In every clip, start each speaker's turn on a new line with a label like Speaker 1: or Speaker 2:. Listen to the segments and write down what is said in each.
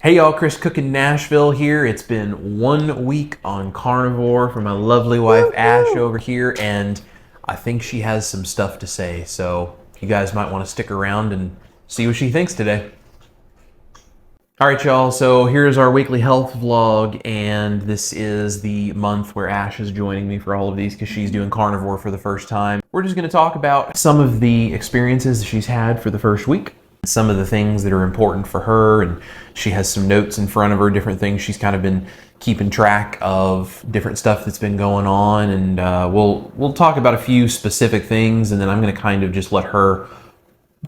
Speaker 1: Hey y'all, Chris Cookin' Nashville here. It's been 1 week on Carnivore for my lovely wife Ash over here, and I think she has some stuff to say, so you guys might want to stick around and see what she thinks today. Alright y'all, so here's our weekly health vlog, and this is the month where Ash is joining me for all of these because she's doing Carnivore for the first time. We're just going to talk about some of the experiences she's had for the first week, some of the things that are important for her, and she has some notes in front of her, different things she's kind of been keeping track of, different stuff that's been going on, and we'll talk about a few specific things, and then I'm going to kind of just let her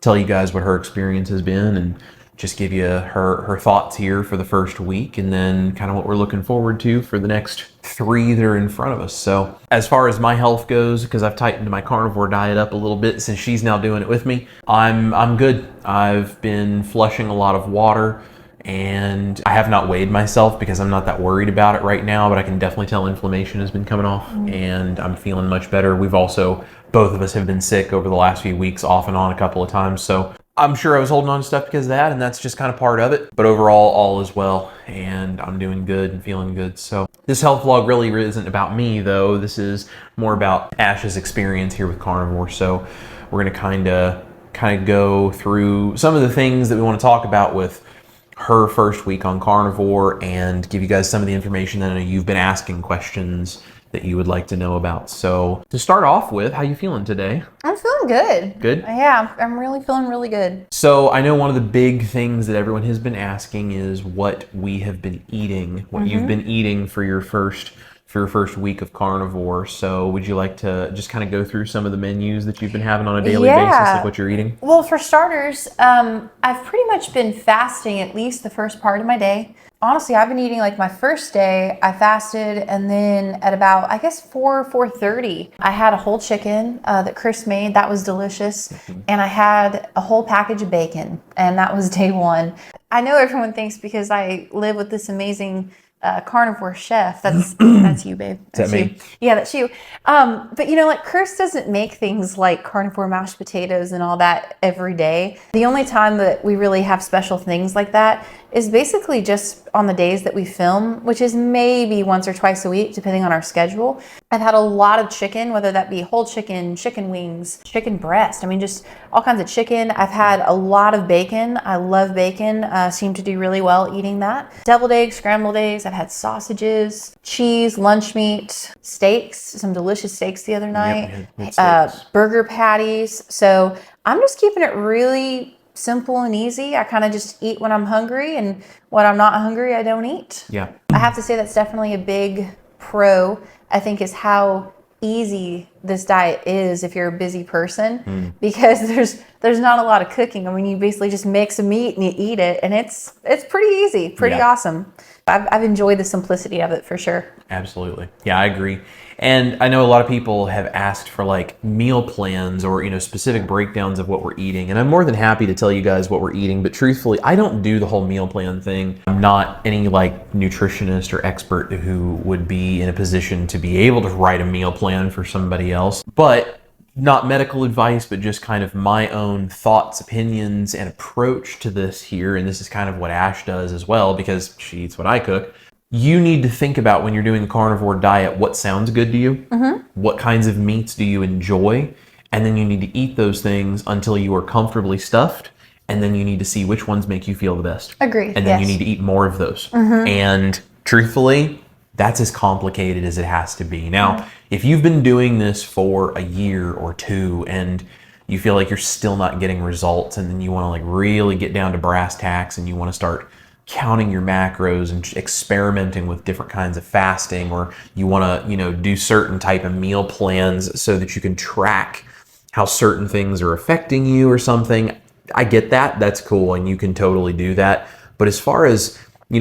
Speaker 1: tell you guys what her experience has been and just give you her thoughts here for the first week, and then kind of what we're looking forward to for the next 3 that are in front of us. So as far as my health goes, because I've tightened my carnivore diet up a little bit since she's now doing it with me, I'm good. I've been flushing a lot of water, and I have not weighed myself because I'm not that worried about it right now, but I can definitely tell inflammation has been coming off, and I'm feeling much better. We've also, both of us have been sick over the last few weeks, off and on a couple of times, so I'm sure I was holding on to stuff because of that, and that's just kind of part of it. But overall, all is well, and I'm doing good and feeling good. So this health vlog really isn't about me, though. This is more about Ash's experience here with Carnivore. So we're going to kind of go through some of the things that we want to talk about with her first week on Carnivore, and give you guys some of the information that I know you've been asking questions that you would like to know about. So to start off with, how you feeling today?
Speaker 2: I'm feeling good.
Speaker 1: Good?
Speaker 2: Yeah, I'm really feeling really good.
Speaker 1: So I know one of the big things that everyone has been asking is what we have been eating, what you've been eating for your first week of Carnivore. So would you like to just kind of go through some of the menus that you've been having on a daily basis, like what you're eating?
Speaker 2: Well, for starters, I've pretty much been fasting at least the first part of my day. Honestly, I've been eating, like, my first day, I fasted, and then at about, I guess, 4:30, I had a whole chicken that Chris made. That was delicious. And I had a whole package of bacon, and that was day one. I know everyone thinks because I live with this amazing carnivore chef. That's you, babe.
Speaker 1: That's
Speaker 2: you.
Speaker 1: me?
Speaker 2: Yeah, that's you. But you know, like, Chris doesn't make things like carnivore mashed potatoes and all that every day. The only time that we really have special things like that is basically just on the days that we film, which is maybe once or twice a week, depending on our schedule. I've had a lot of chicken, whether that be whole chicken, chicken wings, chicken breast. I mean, just all kinds of chicken. I've had a lot of bacon. I love bacon. Seem to do really well eating that. Deviled eggs, scrambled eggs. I've had sausages, cheese, lunch meat, steaks, some delicious steaks the other night, burger patties. So I'm just keeping it really simple and easy. I kind of just eat when I'm hungry, and when I'm not hungry, I don't eat.
Speaker 1: Yeah.
Speaker 2: I have to say that's definitely a big pro, I think, is how easy this diet is if you're a busy person, because there's not a lot of cooking. I mean, you basically just mix a meat and you eat it, and it's pretty easy, pretty awesome. I've enjoyed the simplicity of it for sure.
Speaker 1: Absolutely. Yeah, I agree. And I know a lot of people have asked for, like, meal plans or, specific breakdowns of what we're eating. And I'm more than happy to tell you guys what we're eating. But truthfully, I don't do the whole meal plan thing. I'm not any, like, nutritionist or expert who would be in a position to be able to write a meal plan for somebody else. But not medical advice, but just kind of my own thoughts, opinions, and approach to this here. And this is kind of what Ash does as well, because she eats what I cook. You need to think about, when you're doing a carnivore diet, what sounds good to you, what kinds of meats do you enjoy, and then you need to eat those things until you are comfortably stuffed, and then you need to see which ones make you feel the best.
Speaker 2: Agree.
Speaker 1: And then you need to eat more of those. And truthfully, that's as complicated as it has to be. Now, if you've been doing this for a year or two and you feel like you're still not getting results, and then you want to, like, really get down to brass tacks and you want to start counting your macros and experimenting with different kinds of fasting, or you want to, do certain type of meal plans so that you can track how certain things are affecting you or something, I get that. That's cool, and you can totally do that. But as far as,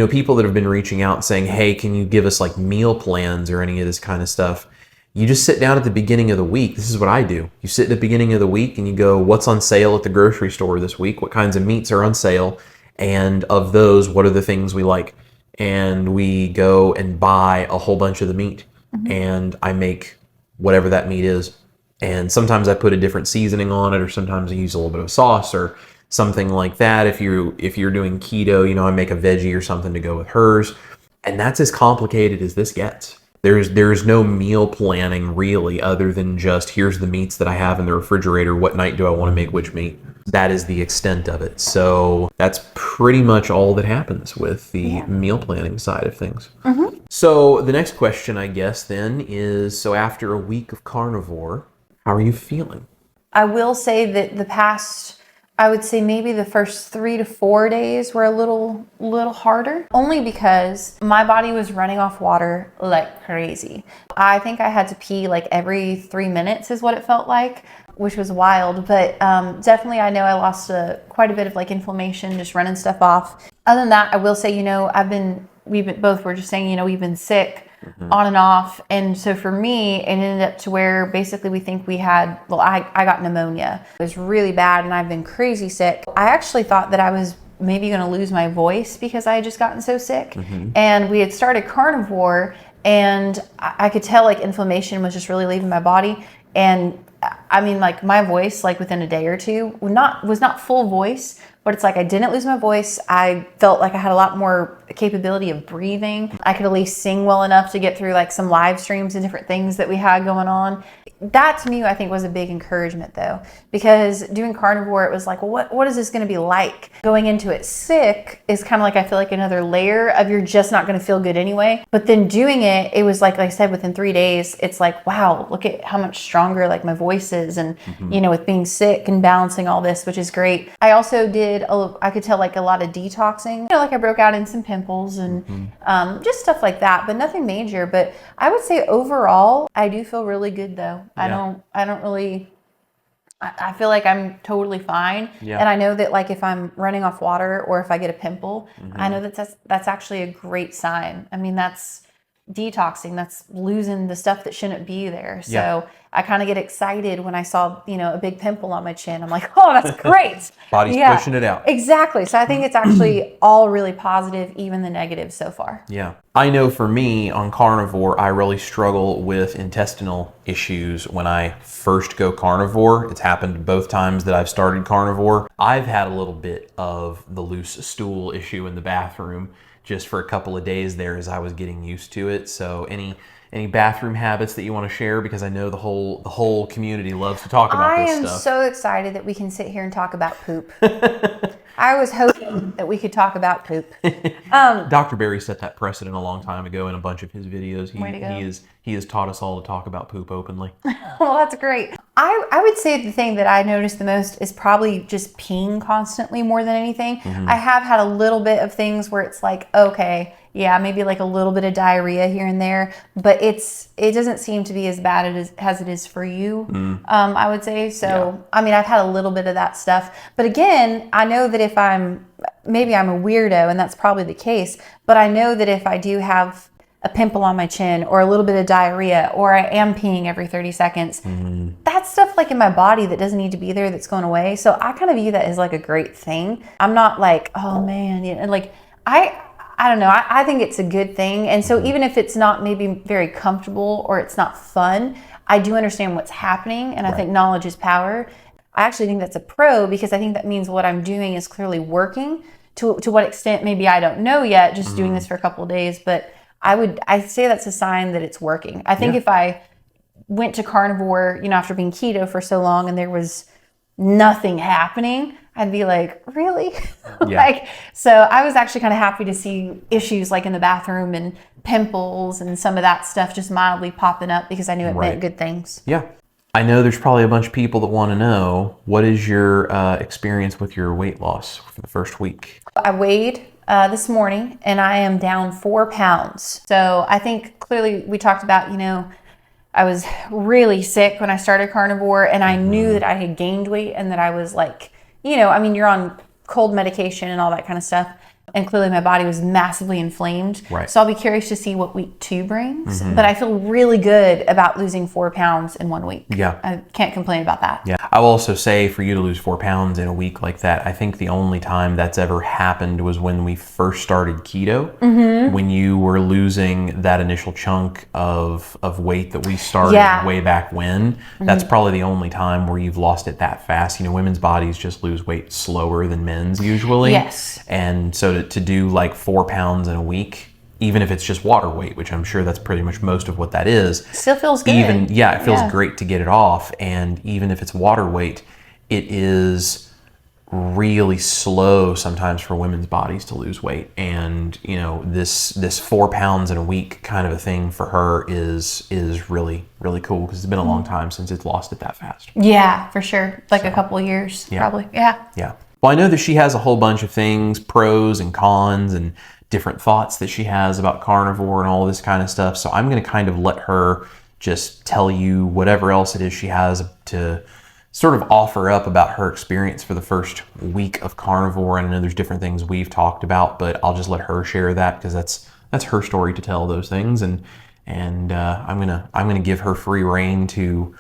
Speaker 1: people that have been reaching out saying, hey, can you give us, like, meal plans or any of this kind of stuff? You just sit down at the beginning of the week. This is what I do. You sit at the beginning of the week and you go, what's on sale at the grocery store this week? What kinds of meats are on sale? And of those, what are the things we like? And we go and buy a whole bunch of the meat, and I make whatever that meat is. And sometimes I put a different seasoning on it, or sometimes I use a little bit of sauce, or something like that. If you're doing keto, I make a veggie or something to go with hers. And that's as complicated as this gets. There's no meal planning really, other than just here's the meats that I have in the refrigerator. What night do I want to make which meat? That is the extent of it. So that's pretty much all that happens with the meal planning side of things. So the next question, I guess, then is, so after a week of carnivore, how are you feeling?
Speaker 2: I will say that I would say maybe the first 3 to 4 days were a little harder, only because my body was running off water like crazy. I think I had to pee like every 3 minutes is what it felt like, which was wild. But definitely I know I lost quite a bit of like inflammation, just running stuff off. Other than that, I will say, we've been sick on and off. And so for me, it ended up to where basically we think I got pneumonia. It was really bad and I've been crazy sick. I actually thought that I was maybe going to lose my voice because I had just gotten so sick. And we had started carnivore and I could tell like inflammation was just really leaving my body. And I mean, like my voice, like within a day or two, was not full voice, but it's like I didn't lose my voice. I felt like I had a lot more capability of breathing. I could at least sing well enough to get through like some live streams and different things that we had going on. That to me, I think, was a big encouragement though, because doing carnivore, it was like, well, what is this going to be like? Going into it sick is kind of like, I feel like another layer of you're just not going to feel good anyway. But then doing it was like I said, within 3 days, it's like, wow, look at how much stronger like my voice is. And, with being sick and balancing all this, which is great. I also I could tell like a lot of detoxing, like I broke out in some pimples and just stuff like that, but nothing major. But I would say overall, I do feel really good though. I feel like I'm totally fine. And I know that like if I'm running off water or if I get a pimple, I know that's actually a great sign. I mean, that's detoxing, that's losing the stuff that shouldn't be there. So I kind of get excited when I saw, a big pimple on my chin. I'm like, oh, that's great.
Speaker 1: Body's pushing it out.
Speaker 2: Exactly. So I think it's actually all really positive, even the negatives so far.
Speaker 1: Yeah. I know for me on carnivore, I really struggle with intestinal issues when I first go carnivore. It's happened both times that I've started carnivore. I've had a little bit of the loose stool issue in the bathroom just for a couple of days there as I was getting used to it. So any bathroom habits that you want to share? Because I know the whole community loves to talk about this stuff. I am
Speaker 2: so excited that we can sit here and talk about poop. I was hoping that we could talk about poop.
Speaker 1: Dr. Barry set that precedent a long time ago in a bunch of his videos. He has taught us all to talk about poop openly.
Speaker 2: Well, that's great. I would say the thing that I noticed the most is probably just peeing constantly more than anything. I have had a little bit of things where it's like, okay, yeah, maybe like a little bit of diarrhea here and there, but it doesn't seem to be as bad as it is for you, I would say. So, I mean, I've had a little bit of that stuff. But again, I know that if maybe I'm a weirdo, and that's probably the case, but I know that if I do have a pimple on my chin or a little bit of diarrhea, or I am peeing every 30 seconds, that's stuff like in my body that doesn't need to be there, that's going away. So I kind of view that as like a great thing. I'm not like, oh man, and like I don't know. I think it's a good thing. And so even if it's not maybe very comfortable or it's not fun, I do understand what's happening. And I think knowledge is power. I actually think that's a pro, because I think that means what I'm doing is clearly working. To what extent, maybe I don't know yet, just doing this for a couple of days, but I'd say that's a sign that it's working. I think if I went to carnivore, after being keto for so long and there was nothing happening, I'd be like, really? So I was actually kind of happy to see issues like in the bathroom and pimples and some of that stuff just mildly popping up, because I knew it meant good things.
Speaker 1: Yeah. I know there's probably a bunch of people that want to know, what is your experience with your weight loss for the first week?
Speaker 2: I weighed this morning and I am down 4 pounds. So I think clearly we talked about, I was really sick when I started carnivore, and I knew that I had gained weight and that I was like, you're on cold medication and all that kind of stuff. And clearly my body was massively inflamed.
Speaker 1: Right.
Speaker 2: So I'll be curious to see what week 2 brings. But I feel really good about losing 4 pounds in 1 week.
Speaker 1: Yeah.
Speaker 2: I can't complain about that.
Speaker 1: Yeah. I will also say, for you to lose 4 pounds in a week like that, I think the only time that's ever happened was when we first started keto, when you were losing that initial chunk of weight that we started way back when. That's probably the only time where you've lost it that fast. You know, women's bodies just lose weight slower than men's usually.
Speaker 2: Yes.
Speaker 1: And so to do like 4 pounds in a week, even if it's just water weight, which I'm sure that's pretty much most of what that is.
Speaker 2: Still feels good.
Speaker 1: It feels great to get it off. And even if it's water weight, it is really slow sometimes for women's bodies to lose weight. And, you know, this 4 pounds in a week kind of a thing for her is really, really cool, because it's been a long time since it's lost it that fast.
Speaker 2: Yeah, for sure. Like a couple of years, probably. Yeah.
Speaker 1: Yeah. Well, I know that she has a whole bunch of things, pros and cons, and different thoughts that she has about carnivore and all this kind of stuff. So I'm going to kind of let her just tell you whatever else it is she has to sort of offer up about her experience for the first week of carnivore. And I know there's different things we've talked about, but I'll just let her share that, because that's her story to tell those things. And I'm gonna give her free reign to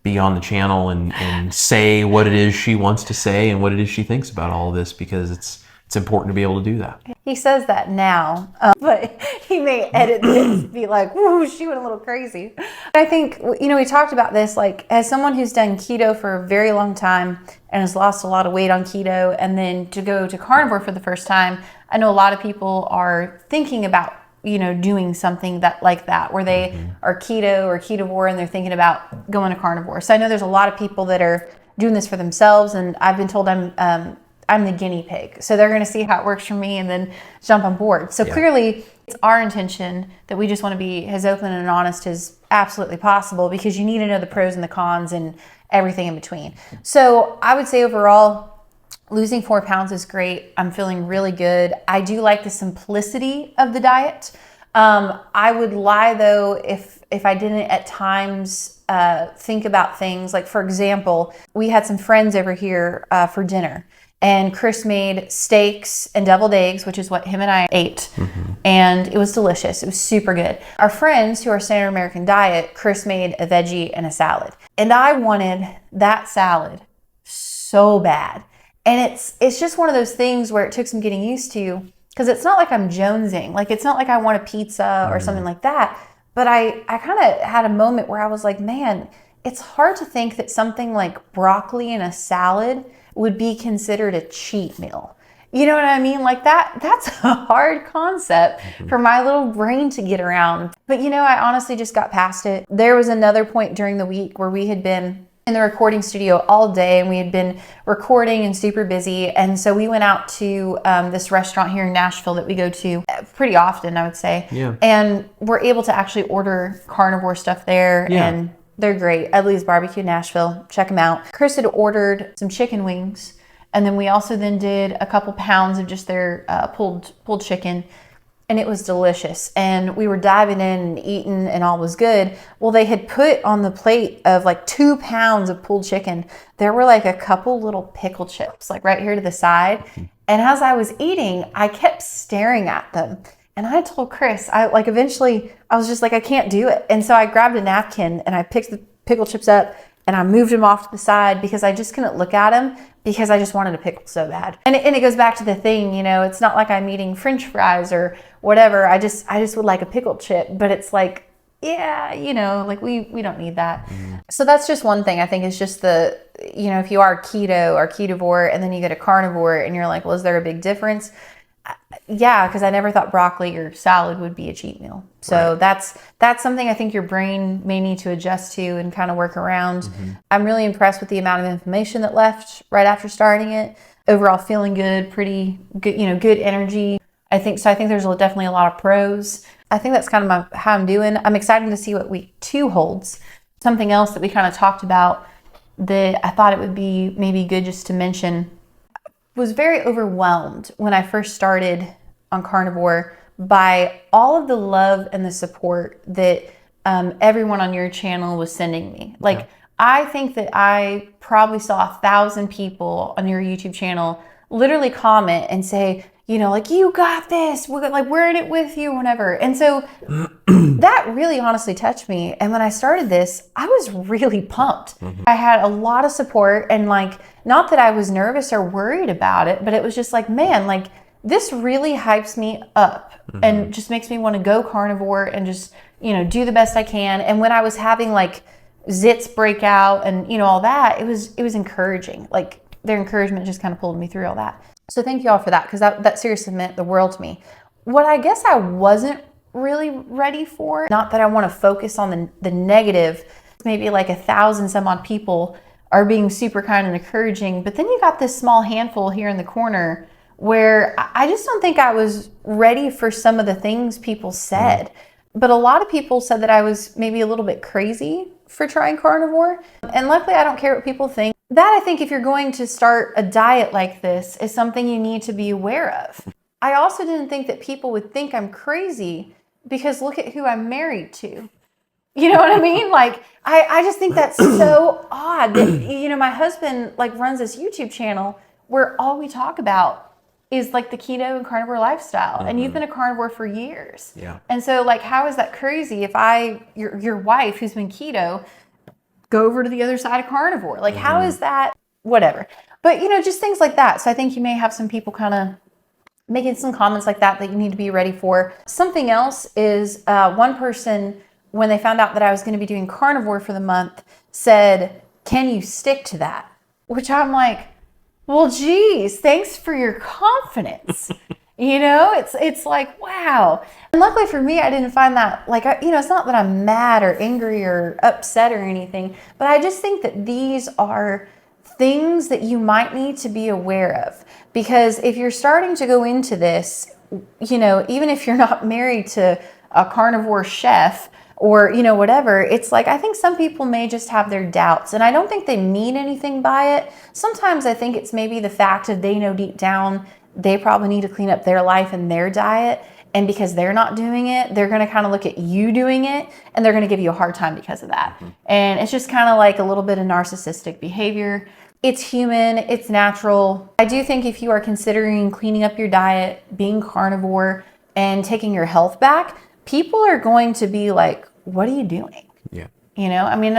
Speaker 1: be on the channel and say what it is she wants to say and what it is she thinks about all of this, because it's important to be able to do that.
Speaker 2: He says that now, but he may edit this and be like, woo, she went a little crazy. I think, you know, we talked about this, like, as someone who's done keto for a very long time and has lost a lot of weight on keto, and then to go to carnivore for the first time, I know a lot of people are thinking about, you know, doing something like that, where they are keto or ketovore and they're thinking about going to carnivore. So I know there's a lot of people that are doing this for themselves, and I've been told I'm the guinea pig. So they're going to see how it works for me and then jump on board. So clearly it's our intention that we just want to be as open and honest as absolutely possible, because you need to know the pros and the cons and everything in between. So I would say overall, losing 4 pounds is great. I'm feeling really good. I do like the simplicity of the diet. I would lie though if I didn't at times think about things like, for example, we had some friends over here for dinner. And Chris made steaks and deviled eggs, which is what him and I ate. And it was delicious. It was super good. Our friends who are standard American diet, Chris made a veggie and a salad. And I wanted that salad so bad. And it's just one of those things where it took some getting used to, because it's not like I'm jonesing. Like, it's not like I want a pizza or something like that. But I kind of had a moment where I was like, man, it's hard to think that something like broccoli and a salad would be considered a cheat meal. You know what I mean? Like that's a hard concept for my little brain to get around. But you know, I honestly just got past it. There was another point during the week where we had been in the recording studio all day, and we had been recording and super busy. And so we went out to this restaurant here in Nashville that we go to pretty often, I would say. Yeah. And we're able to actually order carnivore stuff there. Yeah. And they're great. Edley's Barbecue Nashville. Check them out. Chris had ordered some chicken wings, and then we also then did a couple pounds of just their pulled chicken, and it was delicious. And we were diving in and eating, and all was good. Well, they had put on the plate of like 2 pounds of pulled chicken, there were like a couple little pickle chips, like right here to the side. And as I was eating, I kept staring at them. And I told Chris, eventually I was just like, I can't do it. And so I grabbed a napkin and I picked the pickle chips up and I moved them off to the side, because I just couldn't look at them, because I just wanted a pickle so bad. And it goes back to the thing, you know, it's not like I'm eating French fries or whatever. I just would like a pickle chip, but it's like, yeah, you know, like we don't need that. So that's just one thing. I think it's just the, you know, if you are keto or ketovore and then you go to carnivore and you're like, well, is there a big difference? Yeah, because I never thought broccoli or salad would be a cheat meal. So that's something I think your brain may need to adjust to and kind of work around. I'm really impressed with the amount of inflammation that left right after starting it. Overall feeling good, pretty good, you know, good energy. I think there's definitely a lot of pros. I think that's kind of how I'm doing. I'm excited to see what week 2 holds. Something else that we kind of talked about that I thought it would be maybe good just to mention, was very overwhelmed when I first started on carnivore by all of the love and the support that everyone on your channel was sending me. Like, I think that I probably saw 1,000 people on your YouTube channel literally comment and say, like, you got this, we're in it with you, whatever. And so that really honestly touched me. And when I started this, I was really pumped. I had a lot of support, and like, not that I was nervous or worried about it, but it was just like, man, like, this really hypes me up and just makes me want to go carnivore and just, do the best I can. And when I was having like zits break out and, all that, it was encouraging. Like, their encouragement just kind of pulled me through all that. So thank you all for that, because that seriously meant the world to me. What I guess I wasn't really ready for, not that I want to focus on the negative, maybe like 1,000 some odd people are being super kind and encouraging, but then you got this small handful here in the corner where I just don't think I was ready for some of the things people said. But a lot of people said that I was maybe a little bit crazy for trying carnivore. And luckily, I don't care what people think. That, I think, if you're going to start a diet like this, is something you need to be aware of. I also didn't think that people would think I'm crazy, because look at who I'm married to. You know what I mean? Like, I just think that's so odd that, my husband like runs this YouTube channel where all we talk about is like the keto and carnivore lifestyle. And you've been a carnivore for years. Yeah. And so like, how is that crazy if your wife who's been keto, go over to the other side of carnivore? Like, how is that? Whatever. But, just things like that. So I think you may have some people kind of making some comments like that you need to be ready for. Something else is one person, when they found out that I was going to be doing carnivore for the month, said, "Can you stick to that?" Which I'm like, well, geez, thanks for your confidence. It's like, wow. And luckily for me, I didn't find that, like, it's not that I'm mad or angry or upset or anything, but I just think that these are things that you might need to be aware of. Because if you're starting to go into this, even if you're not married to a carnivore chef or, whatever, it's like, I think some people may just have their doubts, and I don't think they mean anything by it. Sometimes I think it's maybe the fact that they know deep down they probably need to clean up their life and their diet. And because they're not doing it, they're going to kind of look at you doing it, and they're going to give you a hard time because of that. And it's just kind of like a little bit of narcissistic behavior. It's human, it's natural. I do think if you are considering cleaning up your diet, being carnivore, and taking your health back, people are going to be like, what are you doing? Yeah. And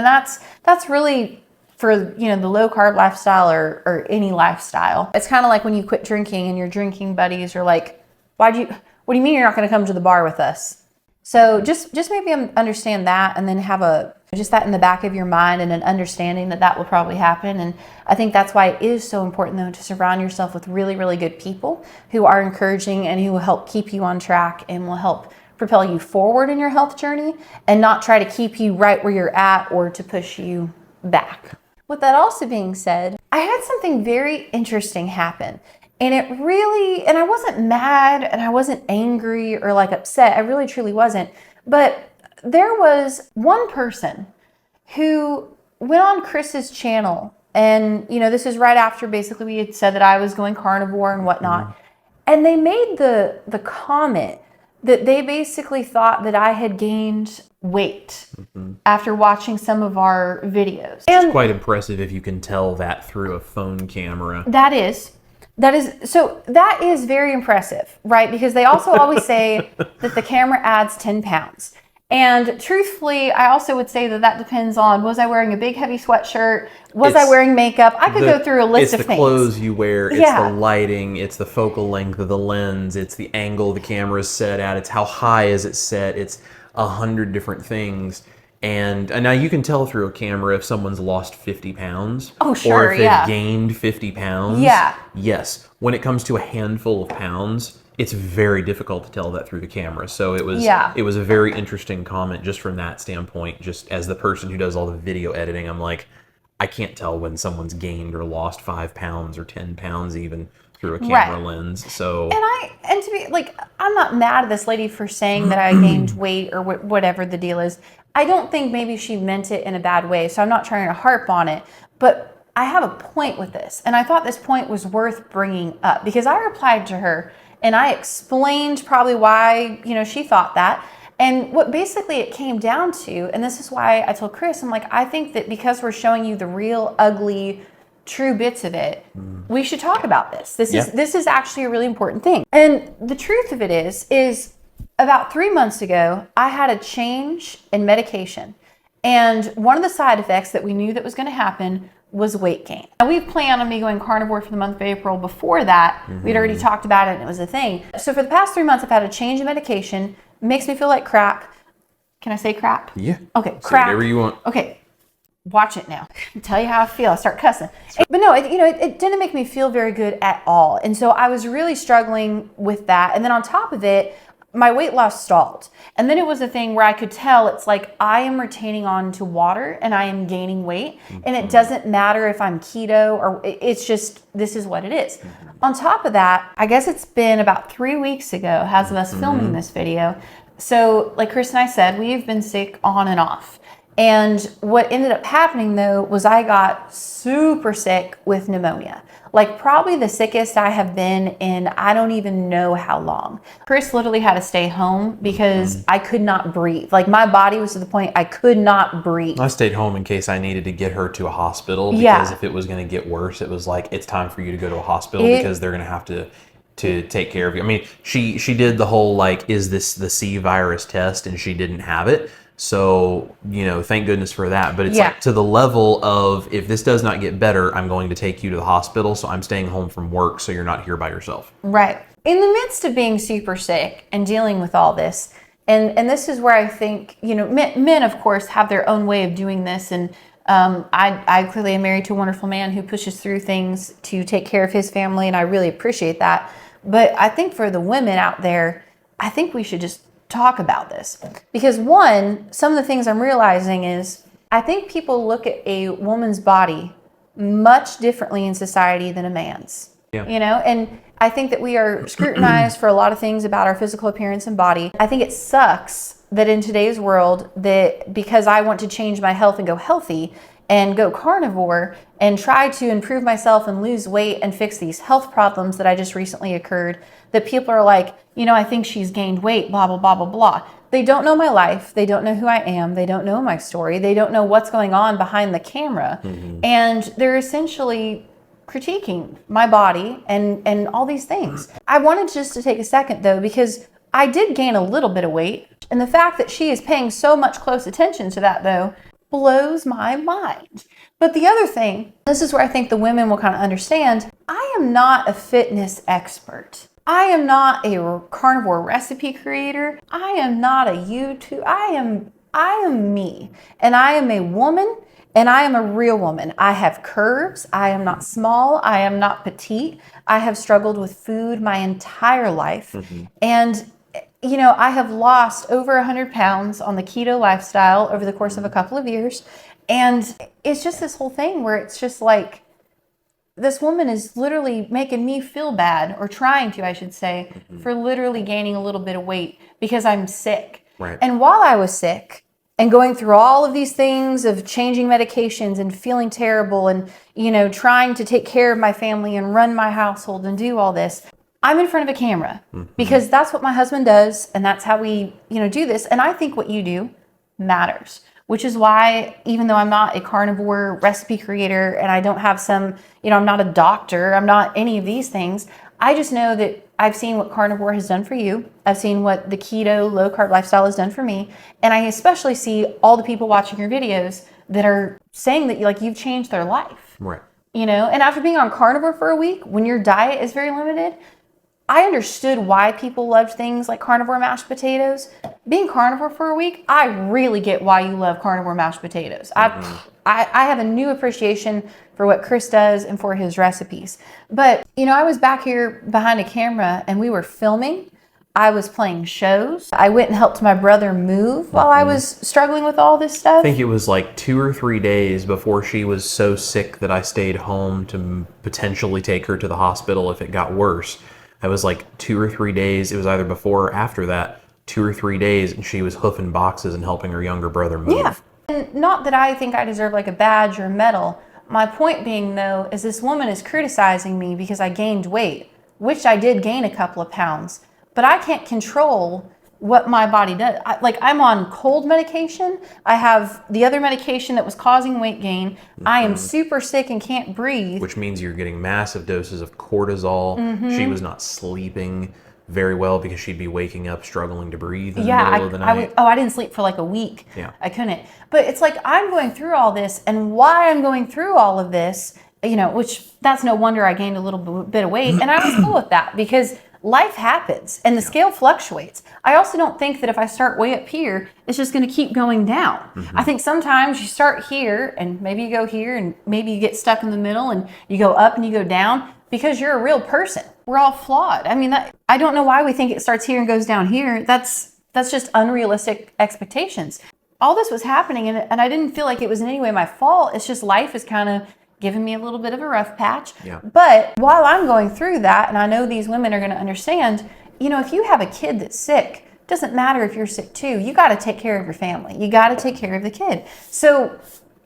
Speaker 2: that's really for, the low carb lifestyle or any lifestyle. It's kind of like when you quit drinking and your drinking buddies are like, what do you mean you're not going to come to the bar with us? So just maybe understand that, and then have just that in the back of your mind, and an understanding that will probably happen. And I think that's why it is so important, though, to surround yourself with really, really good people who are encouraging and who will help keep you on track and will help propel you forward in your health journey, and not try to keep you right where you're at or to push you back. With that also being said, I had something very interesting happen. And I wasn't mad and I wasn't angry or like upset. I really truly wasn't. But there was one person who went on Chris's channel, and this is right after basically we had said that I was going carnivore and whatnot. And they made the comment that they basically thought that I had gained weight after watching some of our videos.
Speaker 1: It's quite impressive if you can tell that through a phone camera.
Speaker 2: That is very impressive, right? Because they also always say that the camera adds 10 pounds. And truthfully, I also would say that depends on, was I wearing a big heavy sweatshirt? Was I wearing makeup? I could go through a list of things.
Speaker 1: It's the clothes you wear, it's the lighting, it's the focal length of the lens, it's the angle the camera is set at, it's how high is it set, it's 100 different things. And now you can tell through a camera if someone's lost 50 pounds.
Speaker 2: Oh, sure,
Speaker 1: or if they've gained 50 pounds.
Speaker 2: Yeah.
Speaker 1: Yes. When it comes to a handful of pounds, it's very difficult to tell that through the camera. So it was a very interesting comment just from that standpoint. Just as the person who does all the video editing, I'm like, I can't tell when someone's gained or lost 5 pounds or 10 pounds even through a camera lens. So
Speaker 2: and to be like, I'm not mad at this lady for saying that I gained weight or whatever the deal is. I don't think maybe she meant it in a bad way, so I'm not trying to harp on it. But I have a point with this, and I thought this point was worth bringing up because I replied to her and I explained probably why, she thought that. And what basically it came down to, and this is why I told Chris, I'm like, I think that because we're showing you the real ugly true bits of it, we should talk about this. This is actually a really important thing. And the truth of it is about 3 months ago, I had a change in medication. And one of the side effects that we knew that was going to happen was weight gain. Now, we planned on me going carnivore for the month of April. Before that, we'd already talked about it and it was a thing. So for the past 3 months, I've had a change in medication. It makes me feel like crap. Can I say crap?
Speaker 1: Yeah.
Speaker 2: Okay,
Speaker 1: Say
Speaker 2: crap.
Speaker 1: whatever you want.
Speaker 2: Okay, watch it now. I'll tell you how I feel. I start cussing. But no, it didn't make me feel very good at all. And so I was really struggling with that. And then on top of it, my weight loss stalled. And then it was a thing where I could tell it's like I am retaining on to water and I am gaining weight. And it doesn't matter if I'm keto or it's just, this is what it is. On top of that, I guess it's been about 3 weeks ago as of us filming this video. So like Chris and I said, we've been sick on and off. And what ended up happening though was I got super sick with pneumonia. Like probably the sickest I have been in I don't even know how long. Chris literally had to stay home because I could not breathe. Like my body was to the point I could not breathe.
Speaker 1: I stayed home in case I needed to get her to a hospital because if it was going to get worse, it was like, it's time for you to go to a hospital because they're going to have to take care of you. I mean, she did the whole like, is this the C virus test? And she didn't have it. So, thank goodness for that. But it's like to the level of, if this does not get better, I'm going to take you to the hospital. So I'm staying home from work so you're not here by yourself. Right.
Speaker 2: In the midst of being super sick and dealing with all this, and this is where I think, men, of course, have their own way of doing this. And I clearly am married to a wonderful man who pushes through things to take care of his family. And I really appreciate that. But I think for the women out there, I think we should just talk about this because some of the things I'm realizing is I think people look at a woman's body much differently in society than a man's, and I think that we are scrutinized for a lot of things about our physical appearance and body. I think it sucks that in today's world that because I want to change my health and go healthy and go carnivore and try to improve myself and lose weight and fix these health problems that I just recently occurred, that people are like, I think she's gained weight, blah, blah, blah, blah, blah. They don't know my life. They don't know who I am. They don't know my story. They don't know what's going on behind the camera. And they're essentially critiquing my body and all these things. I wanted just to take a second though, because I did gain a little bit of weight. And the fact that she is paying so much close attention to that though, blows my mind. But the other thing, this is where I think the women will kind of understand, I am not a fitness expert. I am not a carnivore recipe creator. I am not a YouTube. I am me. And I am a woman and I am a real woman. I have curves. I am not small. I am not petite. I have struggled with food my entire life. And I have lost over 100 pounds on the keto lifestyle over the course of a couple of years. And it's just this whole thing where it's just like, this woman is literally making me feel bad, or trying to, I should say, for literally gaining a little bit of weight because I'm sick.
Speaker 1: Right.
Speaker 2: And while I was sick and going through all of these things of changing medications and feeling terrible and, trying to take care of my family and run my household and do all this, I'm in front of a camera because that's what my husband does. And that's how we, do this. And I think what you do matters, which is why, even though I'm not a carnivore recipe creator and I don't have some, I'm not a doctor, I'm not any of these things. I just know that I've seen what carnivore has done for you. I've seen what the keto low carb lifestyle has done for me. And I especially see all the people watching your videos that are saying that you've changed their life.
Speaker 1: Right.
Speaker 2: And after being on carnivore for a week, when your diet is very limited, I understood why people loved things like carnivore mashed potatoes. Being carnivore for a week, I really get why you love carnivore mashed potatoes. I have a new appreciation for what Chris does and for his recipes. But, I was back here behind a camera and we were filming. I was playing shows. I went and helped my brother move while I was struggling with all this stuff.
Speaker 1: I think it was like 2 or 3 days before she was so sick that I stayed home to potentially take her to the hospital if it got worse. It was like 2 or 3 days. It was either before or after that, 2 or 3 days, and she was hoofing boxes and helping her younger brother move.
Speaker 2: Yeah. And not that I think I deserve like a badge or a medal. My point being, though, is this woman is criticizing me because I gained weight, which I did gain a couple of pounds. But I can't control what my body does. I'm on cold medication. I have the other medication that was causing weight gain. I am super sick and can't breathe.
Speaker 1: Which means you're getting massive doses of cortisol. She was not sleeping very well because she'd be waking up struggling to breathe in the middle of the night.
Speaker 2: I didn't sleep for like a week.
Speaker 1: Yeah.
Speaker 2: I couldn't. But it's like I'm going through all this, and why I'm going through all of this, which that's no wonder I gained a little bit of weight. And I was cool with that because life happens and the scale fluctuates. I also don't think that if I start way up here, it's just going to keep going down. I think sometimes you start here and maybe you go here and maybe you get stuck in the middle and you go up and you go down because you're a real person. We're all flawed. I mean, I don't know why we think it starts here and goes down here. That's just unrealistic expectations. All this was happening and I didn't feel like it was in any way my fault. It's just life is kind of giving me a little bit of a rough patch.
Speaker 1: Yeah.
Speaker 2: But while I'm going through that, and I know these women are going to understand, if you have a kid that's sick, it doesn't matter if you're sick too. You got to take care of your family. You got to take care of the kid. So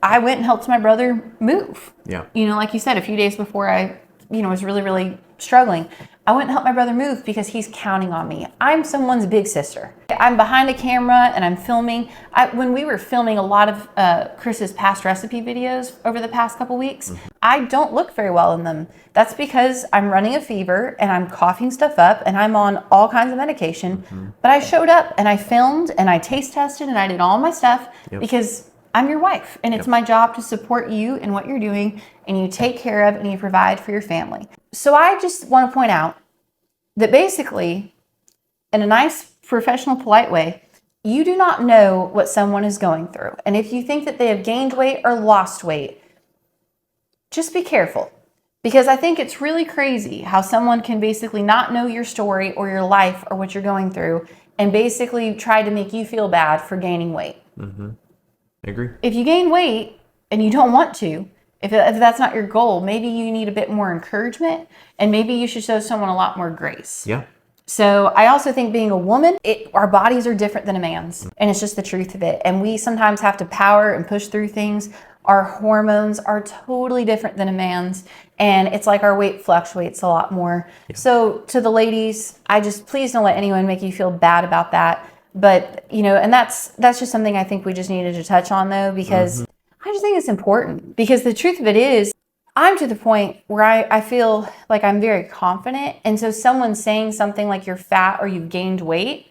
Speaker 2: I went and helped my brother move.
Speaker 1: Yeah.
Speaker 2: Like you said, a few days before I, was really, really struggling, I went and helped my brother move because he's counting on me. I'm someone's big sister. I'm behind a camera and I'm filming. When we were filming a lot of Chris's past recipe videos over the past couple weeks, I don't look very well in them. That's because I'm running a fever and I'm coughing stuff up and I'm on all kinds of medication. But I showed up and I filmed and I taste tested and I did all my stuff because I'm your wife and it's my job to support you in what you're doing and you take care of and you provide for your family. So I just want to point out that basically, in a nice, professional, polite way, you do not know what someone is going through. And if you think that they have gained weight or lost weight, just be careful. Because I think it's really crazy how someone can basically not know your story or your life or what you're going through and basically try to make you feel bad for gaining weight.
Speaker 1: I agree.
Speaker 2: If you gain weight and you don't want to, if that's not your goal, maybe you need a bit more encouragement and maybe you should show someone a lot more grace.
Speaker 1: Yeah.
Speaker 2: So I also think being a woman, our bodies are different than a man's and it's just the truth of it. And we sometimes have to power and push through things. Our hormones are totally different than a man's and it's like our weight fluctuates a lot more. Yeah. So to the ladies, please don't let anyone make you feel bad about that. But, and that's just something I think we just needed to touch on though, because I just think it's important because the truth of it is I'm to the point where I feel like I'm very confident. And so someone saying something like you're fat or you've gained weight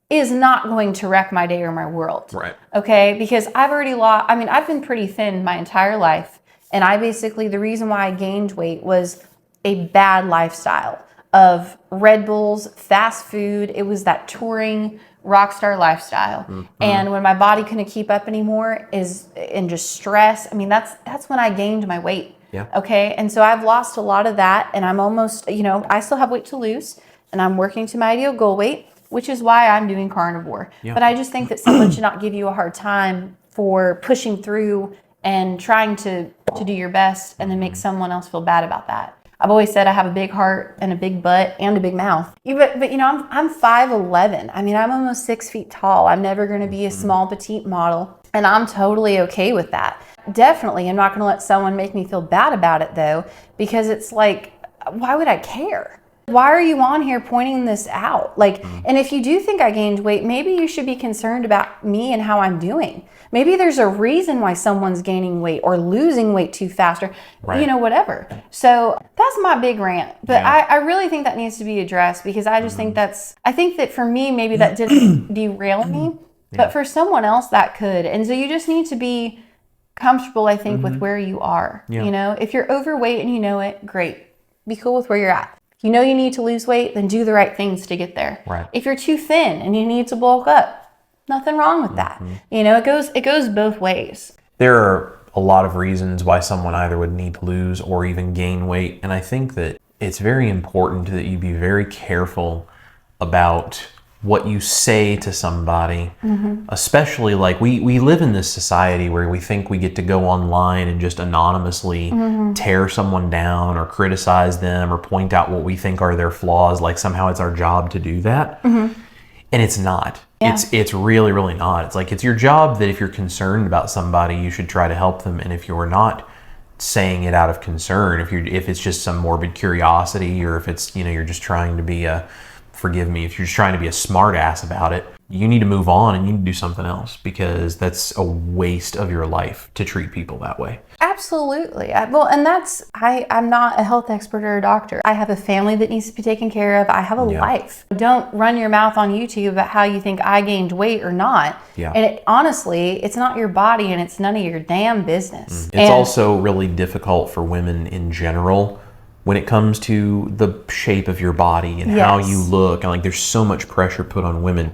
Speaker 2: is not going to wreck my day or my world.
Speaker 1: Right.
Speaker 2: Okay. Because I've already I've been pretty thin my entire life. And the reason why I gained weight was a bad lifestyle of Red Bulls, fast food. It was that touring rock star lifestyle. And when my body couldn't keep up anymore and just stress, that's when I gained my weight.
Speaker 1: Yeah.
Speaker 2: Okay. And so I've lost a lot of that and I'm almost, I still have weight to lose and I'm working to my ideal goal weight, which is why I'm doing carnivore. Yeah. But I just think that someone should not give you a hard time for pushing through and trying to do your best and then make someone else feel bad about that. I've always said I have a big heart and a big butt and a big mouth. But I'm 5'11". I'm almost 6 feet tall. I'm never going to be a small petite model. And I'm totally okay with that. Definitely, I'm not going to let someone make me feel bad about it though, because it's like, why would I care? Why are you on here pointing this out? And if you do think I gained weight, maybe you should be concerned about me and how I'm doing. Maybe there's a reason why someone's gaining weight or losing weight too fast or, whatever. So that's my big rant. But yeah. I really think that needs to be addressed because I just think I think that for me, maybe that didn't derail me, but for someone else that could. And so you just need to be comfortable, I think, with where you are. Yeah. If you're overweight and you know it, great. Be cool with where you're at. If you know you need to lose weight, then do the right things to get there.
Speaker 1: Right.
Speaker 2: If you're too thin and you need to bulk up, nothing wrong with that. It goes both ways.
Speaker 1: There are a lot of reasons why someone either would need to lose or even gain weight. And I think that it's very important that you be very careful about what you say to somebody, especially we live in this society where we think we get to go online and just anonymously tear someone down or criticize them or point out what we think are their flaws, like somehow it's our job to do that. And it's not. Yeah. It's really, really not. It's like it's your job that if you're concerned about somebody, you should try to help them. And if you're not saying it out of concern, if it's just some morbid curiosity or if it's, you're just trying to be a forgive me, if you're just trying to be a smart ass about it, you need to move on and you need to do something else, because that's a waste of your life to treat people that way.
Speaker 2: Absolutely. I'm not a health expert or a doctor. I have a family that needs to be taken care of. I have a life. Don't run your mouth on YouTube about how you think I gained weight or not.
Speaker 1: Yeah.
Speaker 2: And honestly, it's not your body and it's none of your damn business.
Speaker 1: It's also really difficult for women in general when it comes to the shape of your body and how you look. And like, there's so much pressure put on women.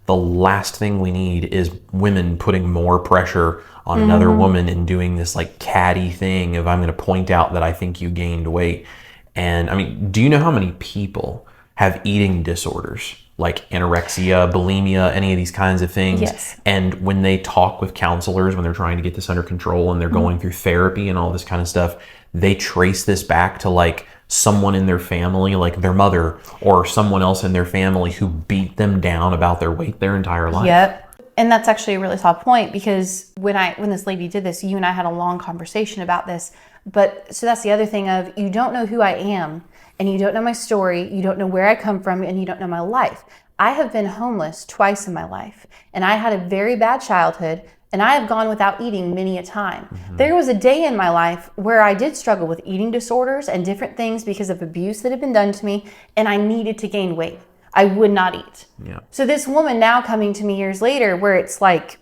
Speaker 1: The last thing we need is women putting more pressure on another woman and doing this like catty thing of, I'm going to point out that I think you gained weight. And I mean, do you know how many people have eating disorders like anorexia, bulimia, any of these kinds of things?
Speaker 2: Yes.
Speaker 1: And when they talk with counselors, when they're trying to get this under control and they're going through therapy and all this kind of stuff, they trace this back to like someone in their family, like their mother or someone else in their family, who beat them down about their weight their entire life.
Speaker 2: Yep. And that's actually a really top point, because when this lady did this, you and I had a long conversation about this. But so that's the other thing of, you don't know who I am and you don't know my story. You don't know where I come from and you don't know my life. I have been homeless twice in my life, and I had a very bad childhood, and I have gone without eating many a time. There was a day in my life where I did struggle with eating disorders and different things because of abuse that had been done to me, and I needed to gain weight. I would not eat.
Speaker 1: Yeah.
Speaker 2: So this woman now coming to me years later, where it's like,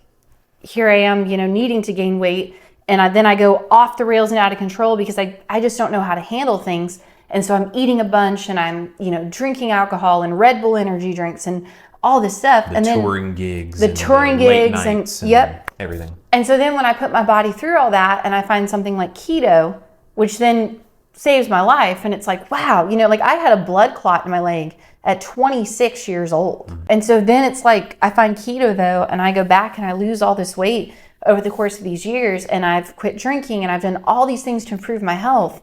Speaker 2: here I am, needing to gain weight, and then I go off the rails and out of control because I just don't know how to handle things. And so I'm eating a bunch, and I'm, drinking alcohol and Red Bull energy drinks and all this stuff.
Speaker 1: The
Speaker 2: and then
Speaker 1: touring gigs.
Speaker 2: The touring gigs and
Speaker 1: everything.
Speaker 2: And so then when I put my body through all that and I find something like keto, which then saves my life, and it's like, wow, like I had a blood clot in my leg at 26 years old. And so then it's like, I find keto though, and I go back and I lose all this weight over the course of these years, and I've quit drinking and I've done all these things to improve my health.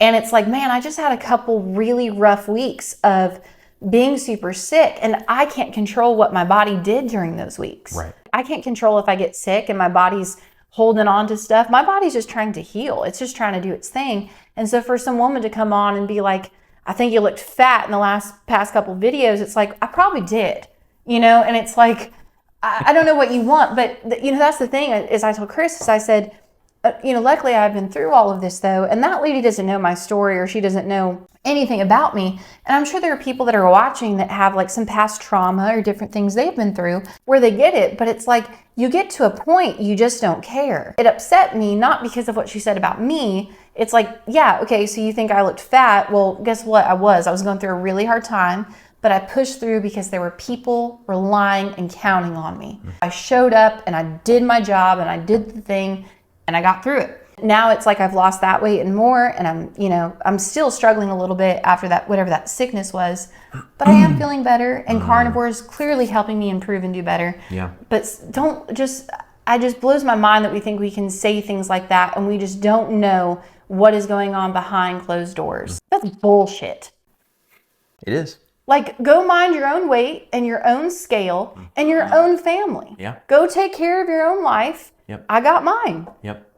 Speaker 2: And it's like, man, I just had a couple really rough weeks of being super sick, and I can't control what my body did during those weeks.
Speaker 1: Right.
Speaker 2: I can't control if I get sick and my body's holding on to stuff. My body's just trying to heal. It's just trying to do its thing. And so for some woman to come on and be like, I think you looked fat in the past couple videos, it's like, I probably did, and it's like, I don't know what you want, but that's the thing. Is I told Chris, I said, luckily I've been through all of this though, and that lady doesn't know my story, or she doesn't know anything about me. And I'm sure there are people that are watching that have like some past trauma or different things they've been through where they get it, but it's like, you get to a point, you just don't care. It upset me, not because of what she said about me. It's like, yeah, okay, so you think I looked fat? Well, guess what? I was going through a really hard time, but I pushed through because there were people relying and counting on me. I showed up and I did my job and I did the thing and I got through it. Now it's like I've lost that weight and more, and I'm still struggling a little bit after that, whatever that sickness was, but I am feeling better, and carnivore is clearly helping me improve and do better.
Speaker 1: Yeah.
Speaker 2: But it just blows my mind that we think we can say things like that and we just don't know what is going on behind closed doors. That's bullshit.
Speaker 1: It is.
Speaker 2: Like, go mind your own weight and your own scale and your own family.
Speaker 1: Yeah.
Speaker 2: Go take care of your own life.
Speaker 1: Yep.
Speaker 2: I got mine.
Speaker 1: Yep.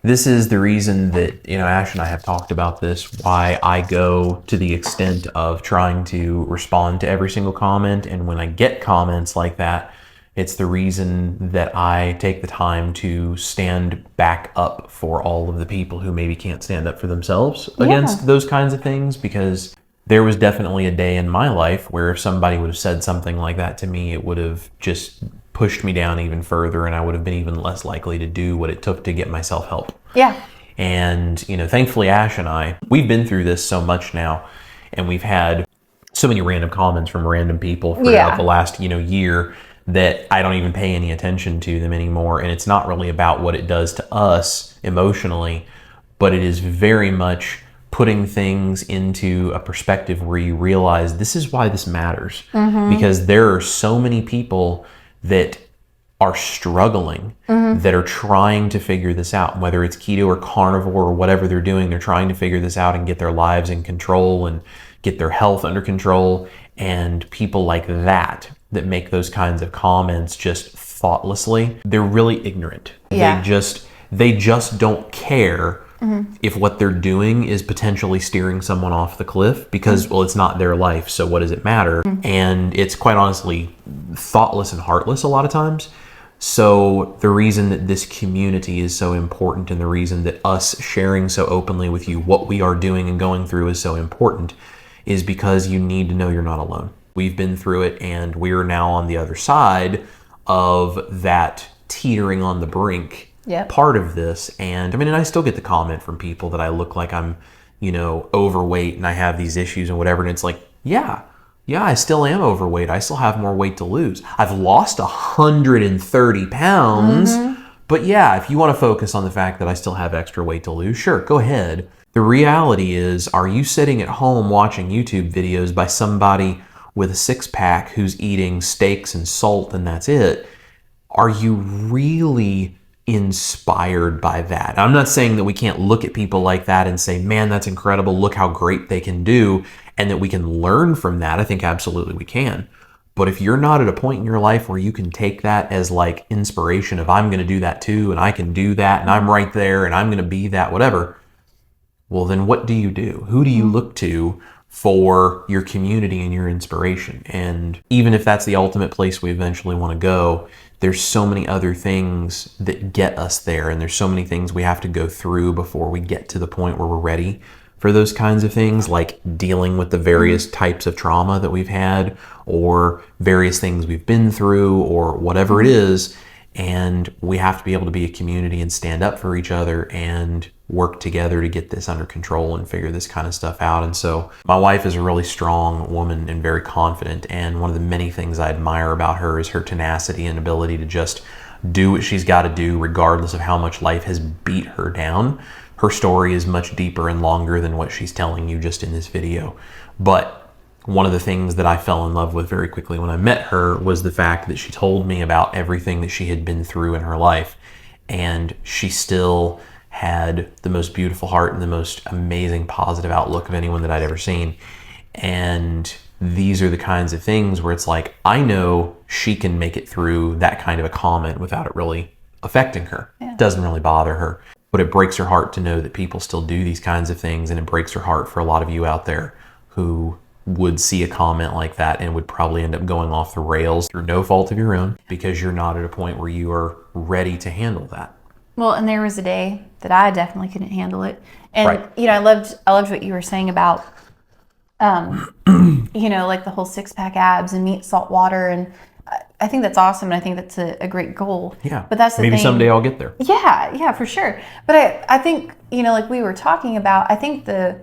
Speaker 1: This is the reason that, Ash and I have talked about this, why I go to the extent of trying to respond to every single comment. And when I get comments like that, it's the reason that I take the time to stand back up for all of the people who maybe can't stand up for themselves against those kinds of things, because there was definitely a day in my life where if somebody would have said something like that to me, it would have just pushed me down even further, and I would have been even less likely to do what it took to get myself help.
Speaker 2: Yeah.
Speaker 1: And, thankfully Ash and I, we've been through this so much now, and we've had so many random comments from random people throughout the last, year, that I don't even pay any attention to them anymore. And it's not really about what it does to us emotionally, but it is very much putting things into a perspective where you realize this is why this matters. Because there are so many people that are struggling, that are trying to figure this out, whether it's keto or carnivore or whatever they're doing. They're trying to figure this out and get their lives in control and get their health under control. And people like that make those kinds of comments just thoughtlessly, they're really ignorant.
Speaker 2: Yeah.
Speaker 1: They just don't care if what they're doing is potentially steering someone off the cliff because, well, it's not their life, so what does it matter? And it's quite honestly thoughtless and heartless a lot of times. So the reason that this community is so important and the reason that us sharing so openly with you what we are doing and going through is so important is because you need to know you're not alone. We've been through it, and we're now on the other side of that teetering on the brink part of this. And I mean, and I still get the comment from people that I look like I'm, overweight and I have these issues and whatever. And it's like, yeah, I still am overweight. I still have more weight to lose. I've lost 130 pounds. But yeah, if you want to focus on the fact that I still have extra weight to lose, sure, go ahead. The reality is, are you sitting at home watching YouTube videos by somebody with a six-pack who's eating steaks and salt and that's it? Are you really inspired by that? I'm not saying that we can't look at people like that and say, man, that's incredible, look how great they can do, and that we can learn from that. I think absolutely we can. But if you're not at a point in your life where you can take that as like inspiration of, I'm going to do that too, and I can do that, and I'm right there, and I'm going to be that, whatever, well, then what do you do? Who do you look to for your community and your inspiration? And even if that's the ultimate place we eventually want to go, there's so many other things that get us there, and there's so many things we have to go through before we get to the point where we're ready for those kinds of things, like dealing with the various types of trauma that we've had, or various things we've been through, or whatever it is. And we have to be able to be a community and stand up for each other and work together to get this under control and figure this kind of stuff out. And so my wife is a really strong woman and very confident. And one of the many things I admire about her is her tenacity and ability to just do what she's got to do regardless of how much life has beat her down. Her story is much deeper and longer than what she's telling you just in this video. But one of the things that I fell in love with very quickly when I met her was the fact that she told me about everything that she had been through in her life. And she still had the most beautiful heart and the most amazing positive outlook of anyone that I'd ever seen. And these are the kinds of things where it's like, I know she can make it through that kind of a comment without it really affecting her. It doesn't really bother her. But it breaks her heart to know that people still do these kinds of things. And it breaks her heart for a lot of you out there who would see a comment like that and would probably end up going off the rails through no fault of your own because you're not at a point where you are ready to handle that.
Speaker 2: Well, and there was a day that I definitely couldn't handle it. And,
Speaker 1: Right.
Speaker 2: I loved what you were saying about, like the whole six-pack abs and meat, salt, water. And I think that's awesome. And I think that's a great goal.
Speaker 1: Yeah.
Speaker 2: But that's the
Speaker 1: Maybe
Speaker 2: thing.
Speaker 1: someday I'll get there.
Speaker 2: Yeah, for sure. But I think, like we were talking about, I think the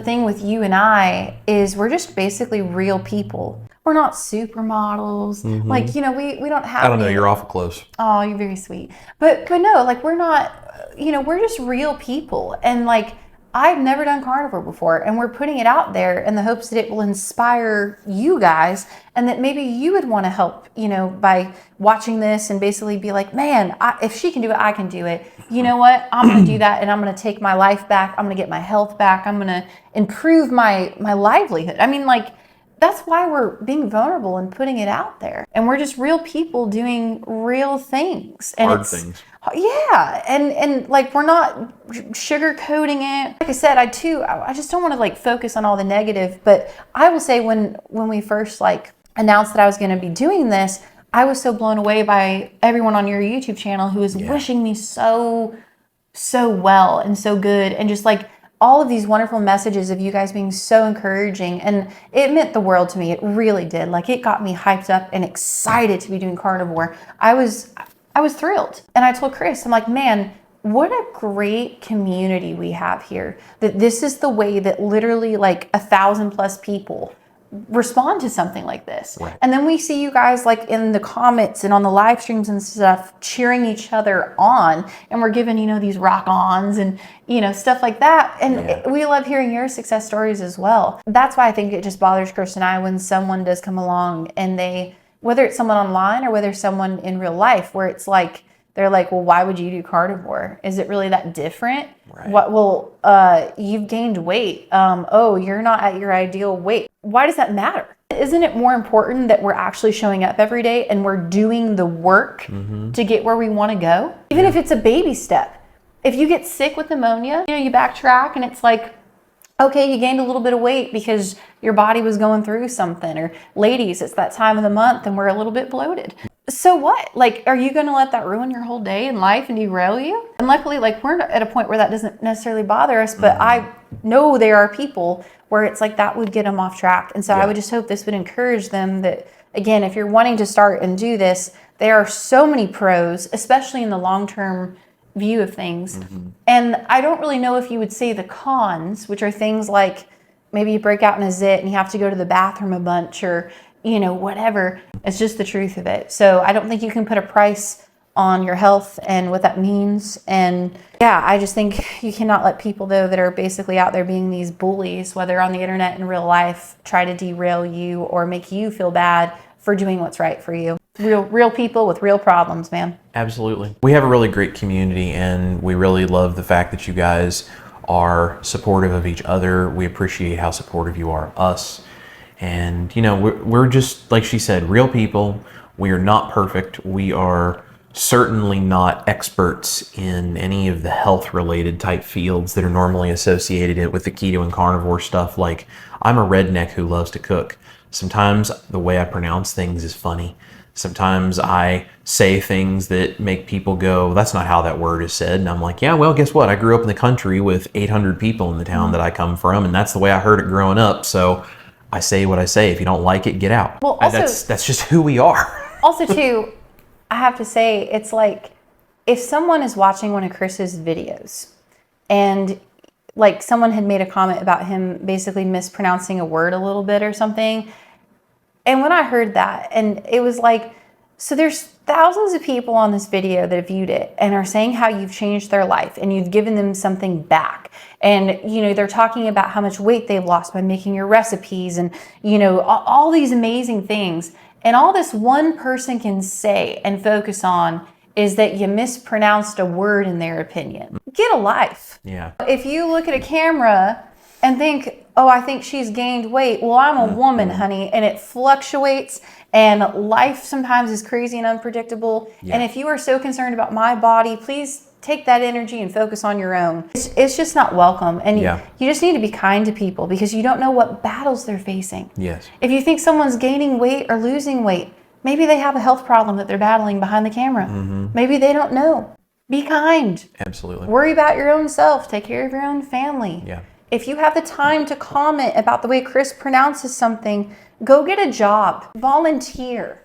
Speaker 2: thing with you and I is we're just basically real people. We're not supermodels. Like, we don't have
Speaker 1: I don't know, you're awful close.
Speaker 2: Oh, you're very sweet. But no, like we're not, we're just real people. And like, I've never done carnivore before, and we're putting it out there in the hopes that it will inspire you guys, and that maybe you would want to help, by watching this and basically be like, man, if she can do it, I can do it. You know what? I'm going to do that, and I'm going to take my life back. I'm going to get my health back. I'm going to improve my livelihood. I mean, like, that's why we're being vulnerable and putting it out there. And we're just real people doing real things. And
Speaker 1: Hard things.
Speaker 2: Yeah. And like, we're not sugarcoating it. Like I said, I just don't want to like focus on all the negative. But I will say when we first like announced that I was going to be doing this, I was so blown away by everyone on your YouTube channel who was wishing me so well and so good. And just like, all of these wonderful messages of you guys being so encouraging, and it meant the world to me. It really did. Like, it got me hyped up and excited to be doing carnivore. I was thrilled. And I told Chris, I'm like, man, what a great community we have here. That this is the way that literally like 1,000+ people respond to something like this.
Speaker 1: Right.
Speaker 2: And then we see you guys like in the comments and on the live streams and stuff cheering each other on, and we're giving these rock ons and stuff like that. And we love hearing your success stories as well. That's why I think it just bothers Chris and I when someone does come along and they, whether it's someone online or whether it's someone in real life, where it's like they're like, well, why would you do carnivore? Is it really that different?
Speaker 1: Right.
Speaker 2: Well, you've gained weight. Oh, you're not at your ideal weight. Why does that matter? Isn't it more important that we're actually showing up every day and we're doing the work to get where we want to go? Even if it's a baby step. If you get sick with pneumonia, you know, you backtrack and it's like, okay, you gained a little bit of weight because your body was going through something. Or ladies, it's that time of the month and we're a little bit bloated. So what? Like, are you going to let that ruin your whole day and life and derail you? And luckily, like, we're at a point where that doesn't necessarily bother us, but I know there are people where it's like that would get them off track. And so I would just hope this would encourage them that, again, if you're wanting to start and do this, there are so many pros, especially in the long-term view of things. And I don't really know if you would say the cons, which are things like maybe you break out in a zit and you have to go to the bathroom a bunch, or, you know, whatever. It's just the truth of it. So I don't think you can put a price on your health and what that means. And yeah, I just think you cannot let people, though, that are basically out there being these bullies, whether on the internet and real life, try to derail you or make you feel bad for doing what's right for you. Real people with real problems, man.
Speaker 1: Absolutely. We have a really great community, and we really love the fact that you guys are supportive of each other. We appreciate how supportive you are of us. And, you know, we're just, like she said, real people. We are not perfect. We are certainly not experts in any of the health-related type fields that are normally associated with the keto and carnivore stuff. Like, I'm a redneck who loves to cook. Sometimes the way I pronounce things is funny. Sometimes I say things that make people go, that's not how that word is said. And I'm like, yeah, well, guess what? I grew up in the country with 800 people in the town that I come from, and that's the way I heard it growing up. So I say what I say. If you don't like it, get out.
Speaker 2: Well, also,
Speaker 1: that's just who we are.
Speaker 2: Also, too, I have to say, it's like if someone is watching one of Chris's videos and like someone had made a comment about him basically mispronouncing a word a little bit or something. And when I heard that, and it was like, so there's thousands of people on this video that have viewed it and are saying how you've changed their life and you've given them something back. And, you know, they're talking about how much weight they've lost by making your recipes and, you know, all these amazing things. And all this one person can say and focus on is that you mispronounced a word in their opinion. Get a life.
Speaker 1: Yeah.
Speaker 2: If you look at a camera and think, oh, I think she's gained weight. Well, I'm a woman, honey, and it fluctuates, and life sometimes is crazy and unpredictable. Yeah. And if you are so concerned about my body, please take that energy and focus on your own. It's just not welcome. And you just need to be kind to people because you don't know what battles they're facing.
Speaker 1: Yes.
Speaker 2: If you think someone's gaining weight or losing weight, maybe they have a health problem that they're battling behind the camera. Maybe they don't know. Be kind.
Speaker 1: Absolutely.
Speaker 2: Worry about your own self. Take care of your own family.
Speaker 1: Yeah.
Speaker 2: If you have the time to comment about the way Chris pronounces something, go get a job. Volunteer.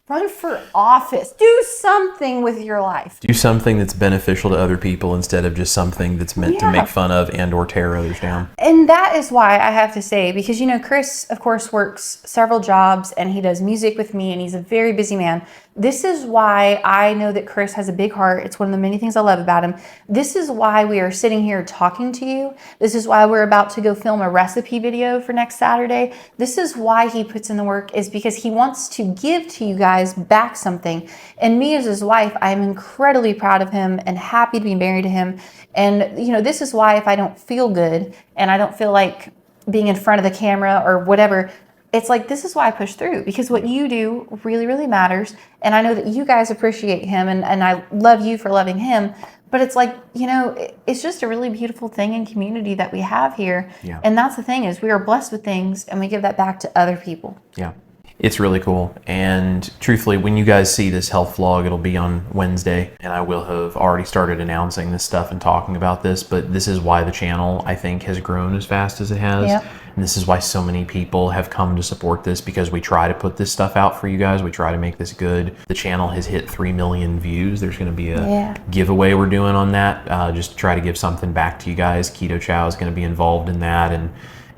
Speaker 2: Run for office. Do something with your life.
Speaker 1: Do something that's beneficial to other people instead of just something that's meant to make fun of and or tear others down.
Speaker 2: And that is why I have to say, because, you know, Chris, of course, works several jobs and he does music with me and he's a very busy man. This is why I know that Chris has a big heart. It's one of the many things I love about him. This is why we are sitting here talking to you. This is why we're about to go film a recipe video for next Saturday. This is why he puts in the work, is because he wants to give to you guys back something. And me as his wife, I am incredibly proud of him and happy to be married to him. And, you know, this is why if I don't feel good and I don't feel like being in front of the camera or whatever, it's like, this is why I push through, because what you do really, really matters. And I know that you guys appreciate him and I love you for loving him. But it's like, you know, it's just a really beautiful thing in community that we have here.
Speaker 1: Yeah.
Speaker 2: And that's the thing, is we are blessed with things and we give that back to other people.
Speaker 1: Yeah. It's really cool. And truthfully, when you guys see this health vlog, it'll be on Wednesday. And I will have already started announcing this stuff and talking about this. But this is why the channel, I think, has grown as fast as it has.
Speaker 2: Yep.
Speaker 1: And this is why so many people have come to support this, because we try to put this stuff out for you guys. We try to make this good. The channel has hit 3 million views. There's going to be a giveaway we're doing on that. Just to try to give something back to you guys. Keto Chow is going to be involved in that.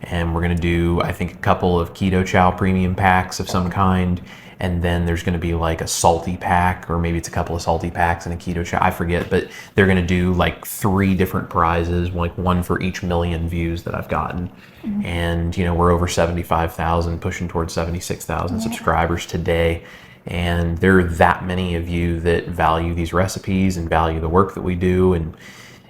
Speaker 1: And we're going to do, I think, a couple of Keto Chow premium packs of some kind. And then there's going to be like a salty pack, or maybe it's a couple of salty packs and a Keto Chow. I forget, but they're going to do like 3 different prizes, like one for each million views that I've gotten. And, you know, we're over 75,000, pushing towards 76,000 subscribers today. And there are that many of you that value these recipes and value the work that we do. And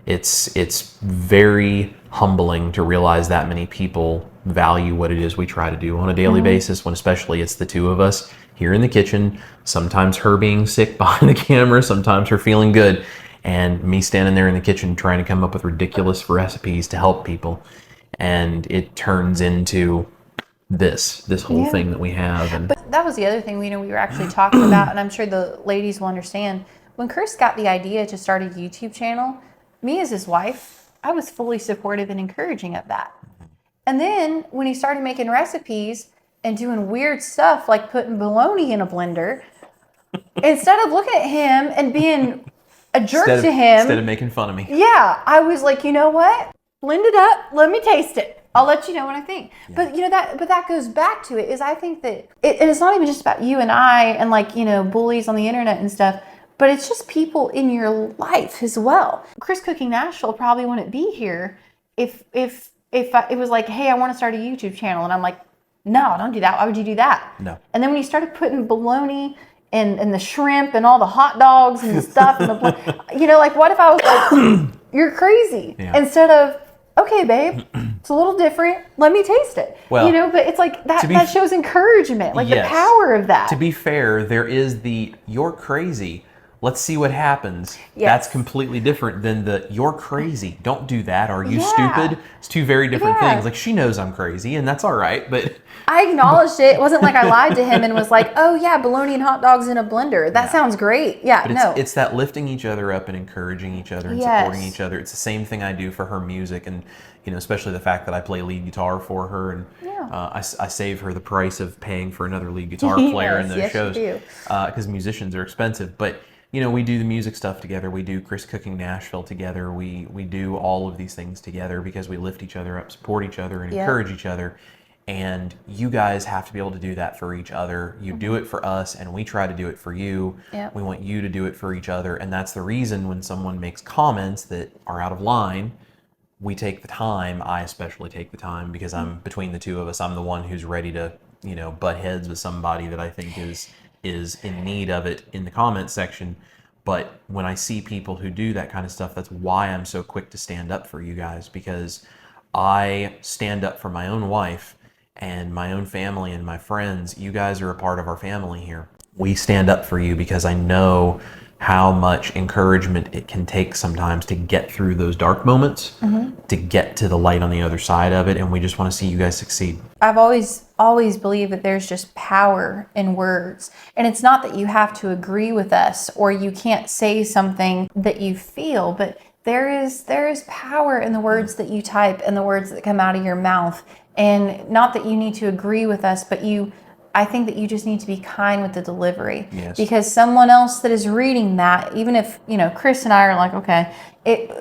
Speaker 1: it's very humbling to realize that many people value what it is we try to do on a daily basis, when especially it's the two of us here in the kitchen, sometimes her being sick behind the camera, sometimes her feeling good. and me standing there in the kitchen trying to come up with ridiculous recipes to help people. And it turns into this whole thing that we have. And
Speaker 2: But that was the other thing, we were actually talking about, and I'm sure the ladies will understand. When Chris got the idea to start a YouTube channel, me as his wife, I was fully supportive and encouraging of that. And then when he started making recipes and doing weird stuff like putting bologna in a blender, instead of looking at him and being a jerk to him,
Speaker 1: instead of making fun of me,
Speaker 2: I was like, you know what? Blend it up. Let me taste it. I'll let you know what I think. Yeah. But that goes back to it, is I think that and it's not even just about you and I and bullies on the internet and stuff, but it's just people in your life as well. Chris Cooking Nashville probably wouldn't be here if it was like, hey, I want to start a YouTube channel, and I'm like, no, don't do that. Why would you do that?
Speaker 1: No.
Speaker 2: And then when you started putting bologna and the shrimp and all the hot dogs and the stuff and what if I was like, you're crazy, instead of, okay, babe, it's a little different. Let me taste it. Well, but it's like that shows encouragement, the power of that.
Speaker 1: To be fair, there is the you're crazy. Let's see what happens.
Speaker 2: Yes.
Speaker 1: That's completely different than the you're crazy. Don't do that. Are you stupid? It's two very different things. Like, she knows I'm crazy, and that's all right. But
Speaker 2: I acknowledged it. It wasn't like I lied to him and was like, oh yeah, bologna and hot dogs in a blender. That sounds great. Yeah,
Speaker 1: but it's that lifting each other up and encouraging each other and supporting each other. It's the same thing I do for her music, and especially the fact that I play lead guitar for her, and I save her the price of paying for another lead guitar player in those shows, because musicians are expensive. But we do the music stuff together. We do Chris Cooking Nashville together. We do all of these things together because we lift each other up, support each other, and encourage each other. And you guys have to be able to do that for each other. You do it for us, and we try to do it for you.
Speaker 2: Yep.
Speaker 1: We want you to do it for each other. And that's the reason when someone makes comments that are out of line, we take the time. I especially take the time, because I'm between the two of us. I'm the one who's ready to, butt heads with somebody that I think is in need of it in the comments section. But when I see people who do that kind of stuff, that's why I'm so quick to stand up for you guys, because I stand up for my own wife and my own family and my friends. You guys are a part of our family here. We stand up for you because I know how much encouragement it can take sometimes to get through those dark moments, to get to the light on the other side of it, and we just want to see you guys succeed.
Speaker 2: I've always believed that there's just power in words. And it's not that you have to agree with us or you can't say something that you feel, but there is power in the words that you type and the words that come out of your mouth. And not that you need to agree with us, but I think that you just need to be kind with the delivery.
Speaker 1: Yes.
Speaker 2: Because someone else that is reading that, even if, Chris and I are like, okay,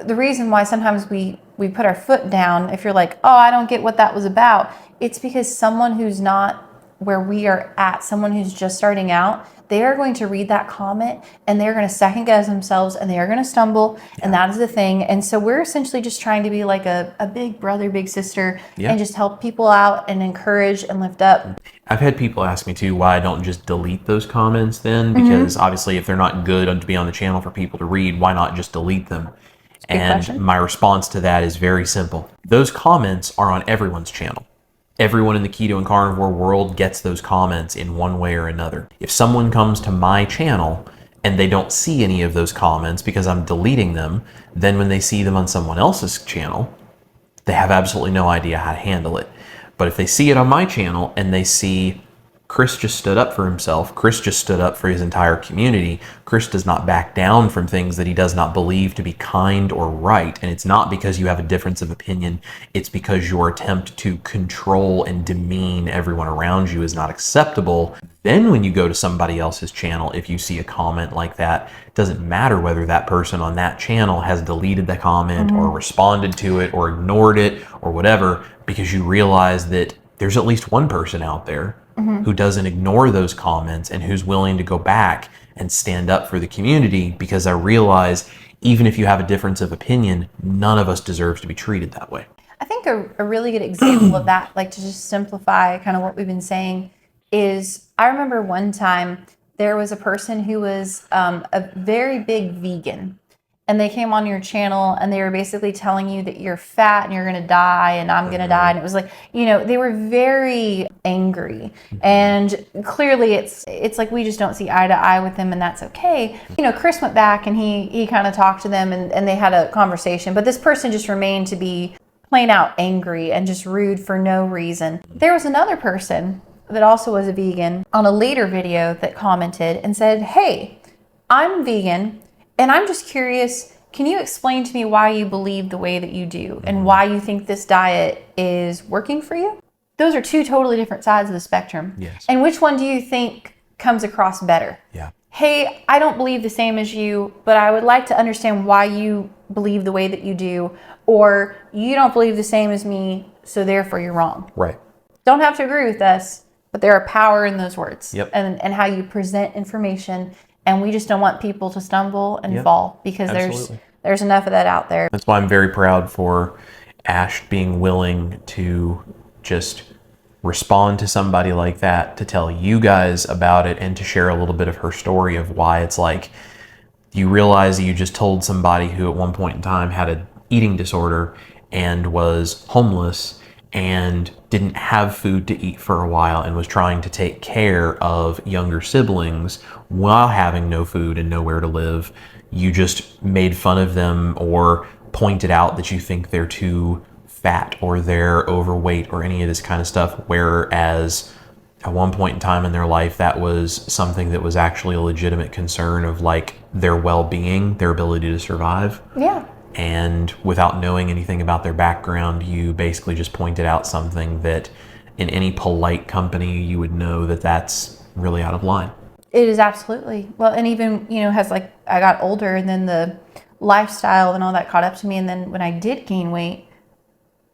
Speaker 2: the reason why sometimes we put our foot down, if you're like, oh, I don't get what that was about, it's because someone who's not where we are at, someone who's just starting out, they are going to read that comment and they're going to second guess themselves and they are going to stumble. And that is the thing. And so we're essentially just trying to be like a big brother, big sister, and just help people out and encourage and lift up.
Speaker 1: I've had people ask me too why I don't just delete those comments then, because obviously if they're not good to be on the channel for people to read, why not just delete them? And my response to that is very simple. Those comments are on everyone's channel. Everyone in the keto and carnivore world gets those comments in one way or another. If someone comes to my channel and they don't see any of those comments because I'm deleting them, then when they see them on someone else's channel, they have absolutely no idea how to handle it. But if they see it on my channel and they see Chris just stood up for himself, Chris just stood up for his entire community, Chris does not back down from things that he does not believe to be kind or right, and it's not because you have a difference of opinion, it's because your attempt to control and demean everyone around you is not acceptable. Then when you go to somebody else's channel, if you see a comment like that, it doesn't matter whether that person on that channel has deleted the comment or responded to it or ignored it or whatever, because you realize that there's at least one person out there who doesn't ignore those comments and who's willing to go back and stand up for the community, because I realize even if you have a difference of opinion, none of us deserves to be treated that way.
Speaker 2: I think a really good example of that, like to just simplify kind of what we've been saying, is I remember one time there was a person who was a very big vegan. And they came on your channel and they were basically telling you that you're fat and you're going to die and I'm going to die. And it was like, they were very angry. And clearly it's like we just don't see eye to eye with them, and that's okay. You know, Chris went back and he kind of talked to them, and they had a conversation, but this person just remained to be plain out angry and just rude for no reason. There was another person that also was a vegan on a later video that commented and said, hey, I'm vegan and I'm just curious, can you explain to me why you believe the way that you do and why you think this diet is working for you? Those are two totally different sides of the spectrum.
Speaker 1: Yes.
Speaker 2: And which one do you think comes across better?
Speaker 1: Yeah.
Speaker 2: Hey, I don't believe the same as you, but I would like to understand why you believe the way that you do, or you don't believe the same as me, so therefore you're wrong.
Speaker 1: Right.
Speaker 2: Don't have to agree with us, but there are power in those words.
Speaker 1: Yep.
Speaker 2: And how you present information. And we just don't want people to stumble and fall, because there's enough of that out there.
Speaker 1: That's why I'm very proud for Ash being willing to just respond to somebody like that, to tell you guys about it, and to share a little bit of her story of why it's like you realize that you just told somebody who at one point in time had an eating disorder and was homeless and didn't have food to eat for a while and was trying to take care of younger siblings while having no food and nowhere to live. You just made fun of them or pointed out that you think they're too fat or they're overweight or any of this kind of stuff, whereas at one point in time in their life that was something that was actually a legitimate concern of like their well-being, their ability to survive.
Speaker 2: Yeah.
Speaker 1: And without knowing anything about their background, you basically just pointed out something that in any polite company you would know that that's really out of line.
Speaker 2: It is absolutely. Well, and even, you know, as like I got older and then the lifestyle and all that caught up to me. And then when I did gain weight,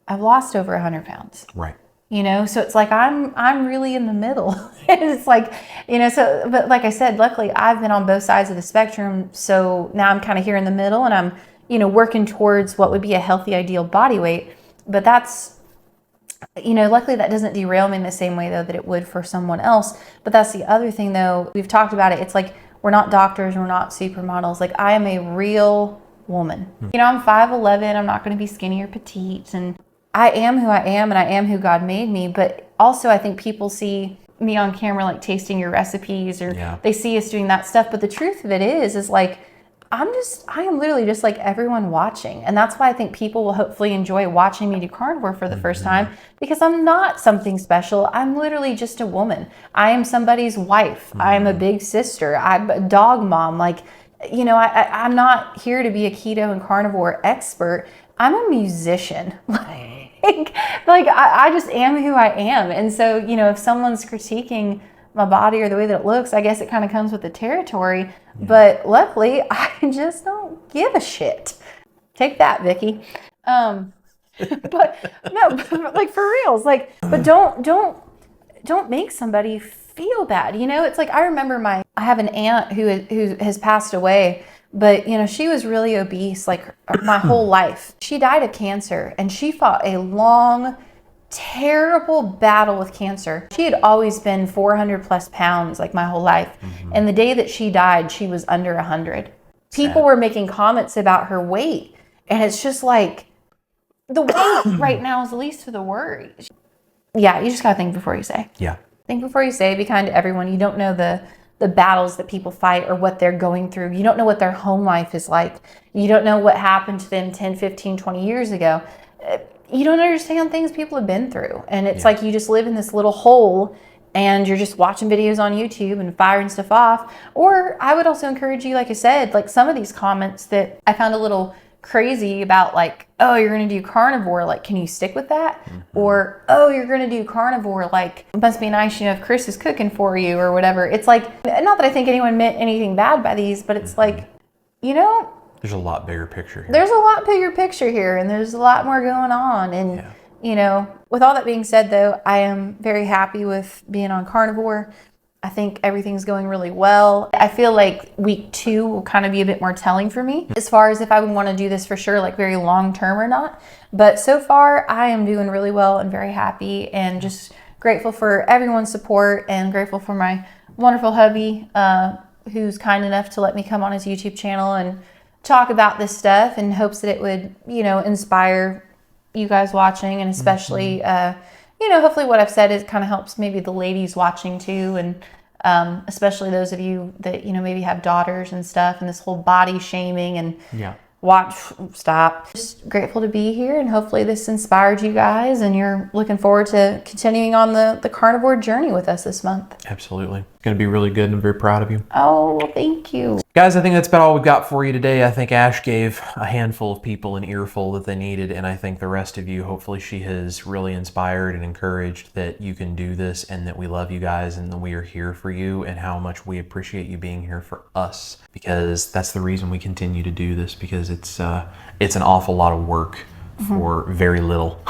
Speaker 2: I've lost over 100 pounds.
Speaker 1: Right.
Speaker 2: You know, so it's like I'm really in the middle. And it's like, you know, so, but like I said, luckily I've been on both sides of the spectrum. So now I'm kind of here in the middle, and I'm, you know, working towards what would be a healthy, ideal body weight. But that's, you know, luckily that doesn't derail me in the same way though that it would for someone else. But that's the other thing though, we've talked about it. It's like, we're not doctors, we're not supermodels. Like, I am a real woman. You know, I'm 5'11", I'm not going to be skinny or petite, and I am who I am, and I am who God made me. But also I think people see me on camera like tasting your recipes, or they see us doing that stuff. But the truth of it is like, I am literally just like everyone watching. And that's why I think people will hopefully enjoy watching me do carnivore for the first time, because I'm not something special. I'm literally just a woman. I am somebody's wife. I'm a big sister. I'm a dog mom. Like, you know, I'm not here to be a keto and carnivore expert. I'm a musician. Like I just am who I am. And so, you know, if someone's critiquing my body or the way that it looks, I guess it kind of comes with the territory. But luckily, I just don't give a shit. Take that, Vicky. But no, like for reals, like, but don't make somebody feel bad. You know, it's like, I remember I have an aunt who has passed away, but you know, she was really obese like my whole life. She died of cancer, and she fought a long, terrible battle with cancer. She had always been 400 plus pounds like my whole life. And the day that she died, she was under 100. People were making comments about her weight, and it's just like, the weight right now is the least of the worries. Yeah, you just gotta think before you say.
Speaker 1: Yeah.
Speaker 2: Think before you say. Be kind to everyone. You don't know the battles that people fight or what they're going through. You don't know what their home life is like. You don't know what happened to them 10, 15, 20 years ago. You don't understand things people have been through. And it's like you just live in this little hole, and you're just watching videos on YouTube and firing stuff off. Or I would also encourage you, like I said, like some of these comments that I found a little crazy about, like, oh, you're going to do carnivore, like, can you stick with that? Or, oh, you're going to do carnivore, like, it must be nice, you know, if Chris is cooking for you or whatever. It's like, not that I think anyone meant anything bad by these, but it's like, you know,
Speaker 1: there's a lot bigger picture here.
Speaker 2: There's a lot bigger picture here, and there's a lot more going on. And, you know, with all that being said, though, I am very happy with being on carnivore. I think everything's going really well. I feel like week 2 will kind of be a bit more telling for me as far as if I would want to do this for sure, like very long term or not. But so far, I am doing really well and very happy, and just grateful for everyone's support, and grateful for my wonderful hubby who's kind enough to let me come on his YouTube channel and talk about this stuff, in hopes that it would, you know, inspire you guys watching, and especially you know, hopefully what I've said is kind of helps maybe the ladies watching too, and especially those of you that, you know, maybe have daughters and stuff, and this whole body shaming and stop. Just grateful to be here, and hopefully this inspired you guys and you're looking forward to continuing on the carnivore journey with us this month.
Speaker 1: Absolutely. It's going to be really good, and I'm very proud of you.
Speaker 2: Oh, thank you.
Speaker 1: Guys, I think that's about all we've got for you today. I think Ash gave a handful of people an earful that they needed, and I think the rest of you, hopefully she has really inspired and encouraged that you can do this, and that we love you guys, and that we are here for you, and how much we appreciate you being here for us, because that's the reason we continue to do this, because it's an awful lot of work for very little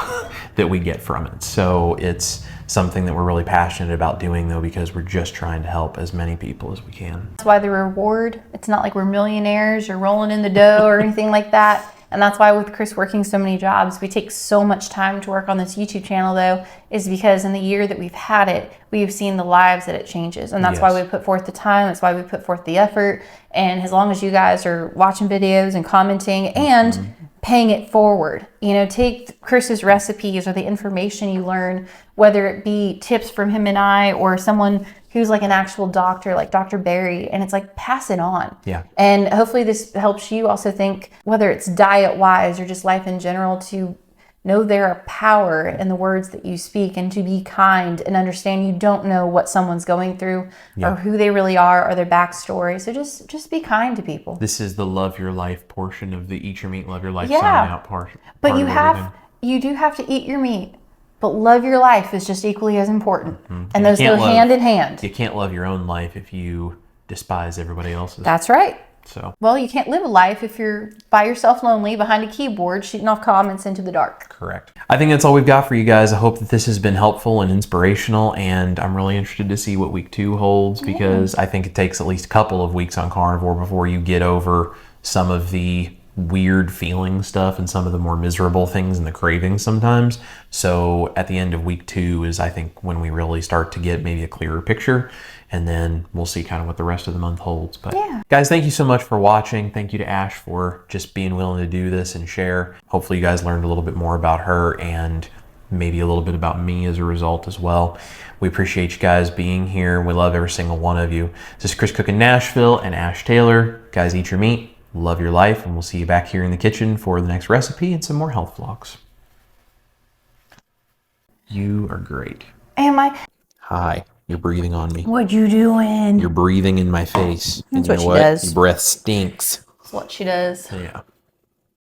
Speaker 1: that we get from it. So it's something that we're really passionate about doing, though, because we're just trying to help as many people as we can.
Speaker 2: That's why the reward, it's not like we're millionaires or rolling in the dough or anything like that. And that's why with Chris working so many jobs, we take so much time to work on this YouTube channel, though, is because in the year that we've had it, we've seen the lives that it changes. And that's why we put forth the time. That's why we put forth the effort. And as long as you guys are watching videos and commenting and paying it forward, you know, take Chris's recipes or the information you learn, whether it be tips from him and I, or someone who's like an actual doctor, like Dr. Barry, and it's like, pass it on.
Speaker 1: Yeah.
Speaker 2: And hopefully this helps you also think, whether it's diet wise or just life in general, to know there are power in the words that you speak, and to be kind and understand you don't know what someone's going through or who they really are or their backstory. So just be kind to people.
Speaker 1: This is the love your life portion of the Eat Your Meat, Love Your Life sign out part.
Speaker 2: But you do have to eat your meat, but love your life is just equally as important. And those go hand in hand.
Speaker 1: You can't love your own life if you despise everybody else's.
Speaker 2: That's right.
Speaker 1: So,
Speaker 2: well, you can't live a life if you're by yourself lonely behind a keyboard shooting off comments into the dark.
Speaker 1: Correct. I think that's all we've got for you guys. I hope that this has been helpful and inspirational, and I'm really interested to see what week 2 holds, because I think it takes at least a couple of weeks on carnivore before you get over some of the weird feeling stuff and some of the more miserable things and the cravings sometimes. So at the end of week 2 is, I think, when we really start to get maybe a clearer picture, and then we'll see kind of what the rest of the month holds. But guys, thank you so much for watching. Thank you to Ash for just being willing to do this and share. Hopefully you guys learned a little bit more about her, and maybe a little bit about me as a result as well. We appreciate you guys being here. We love every single one of you. This is Chris Cookin' Nashville and Ash Taylor. Guys, eat your meat, love your life, and we'll see you back here in the kitchen for the next recipe and some more health vlogs. You are great.
Speaker 2: Am I?
Speaker 1: Hi. You're breathing on me.
Speaker 2: What you doing?
Speaker 1: You're breathing in my face.
Speaker 2: That's
Speaker 1: and you know
Speaker 2: what she does.
Speaker 1: Your breath stinks.
Speaker 2: That's what she does.
Speaker 1: Yeah.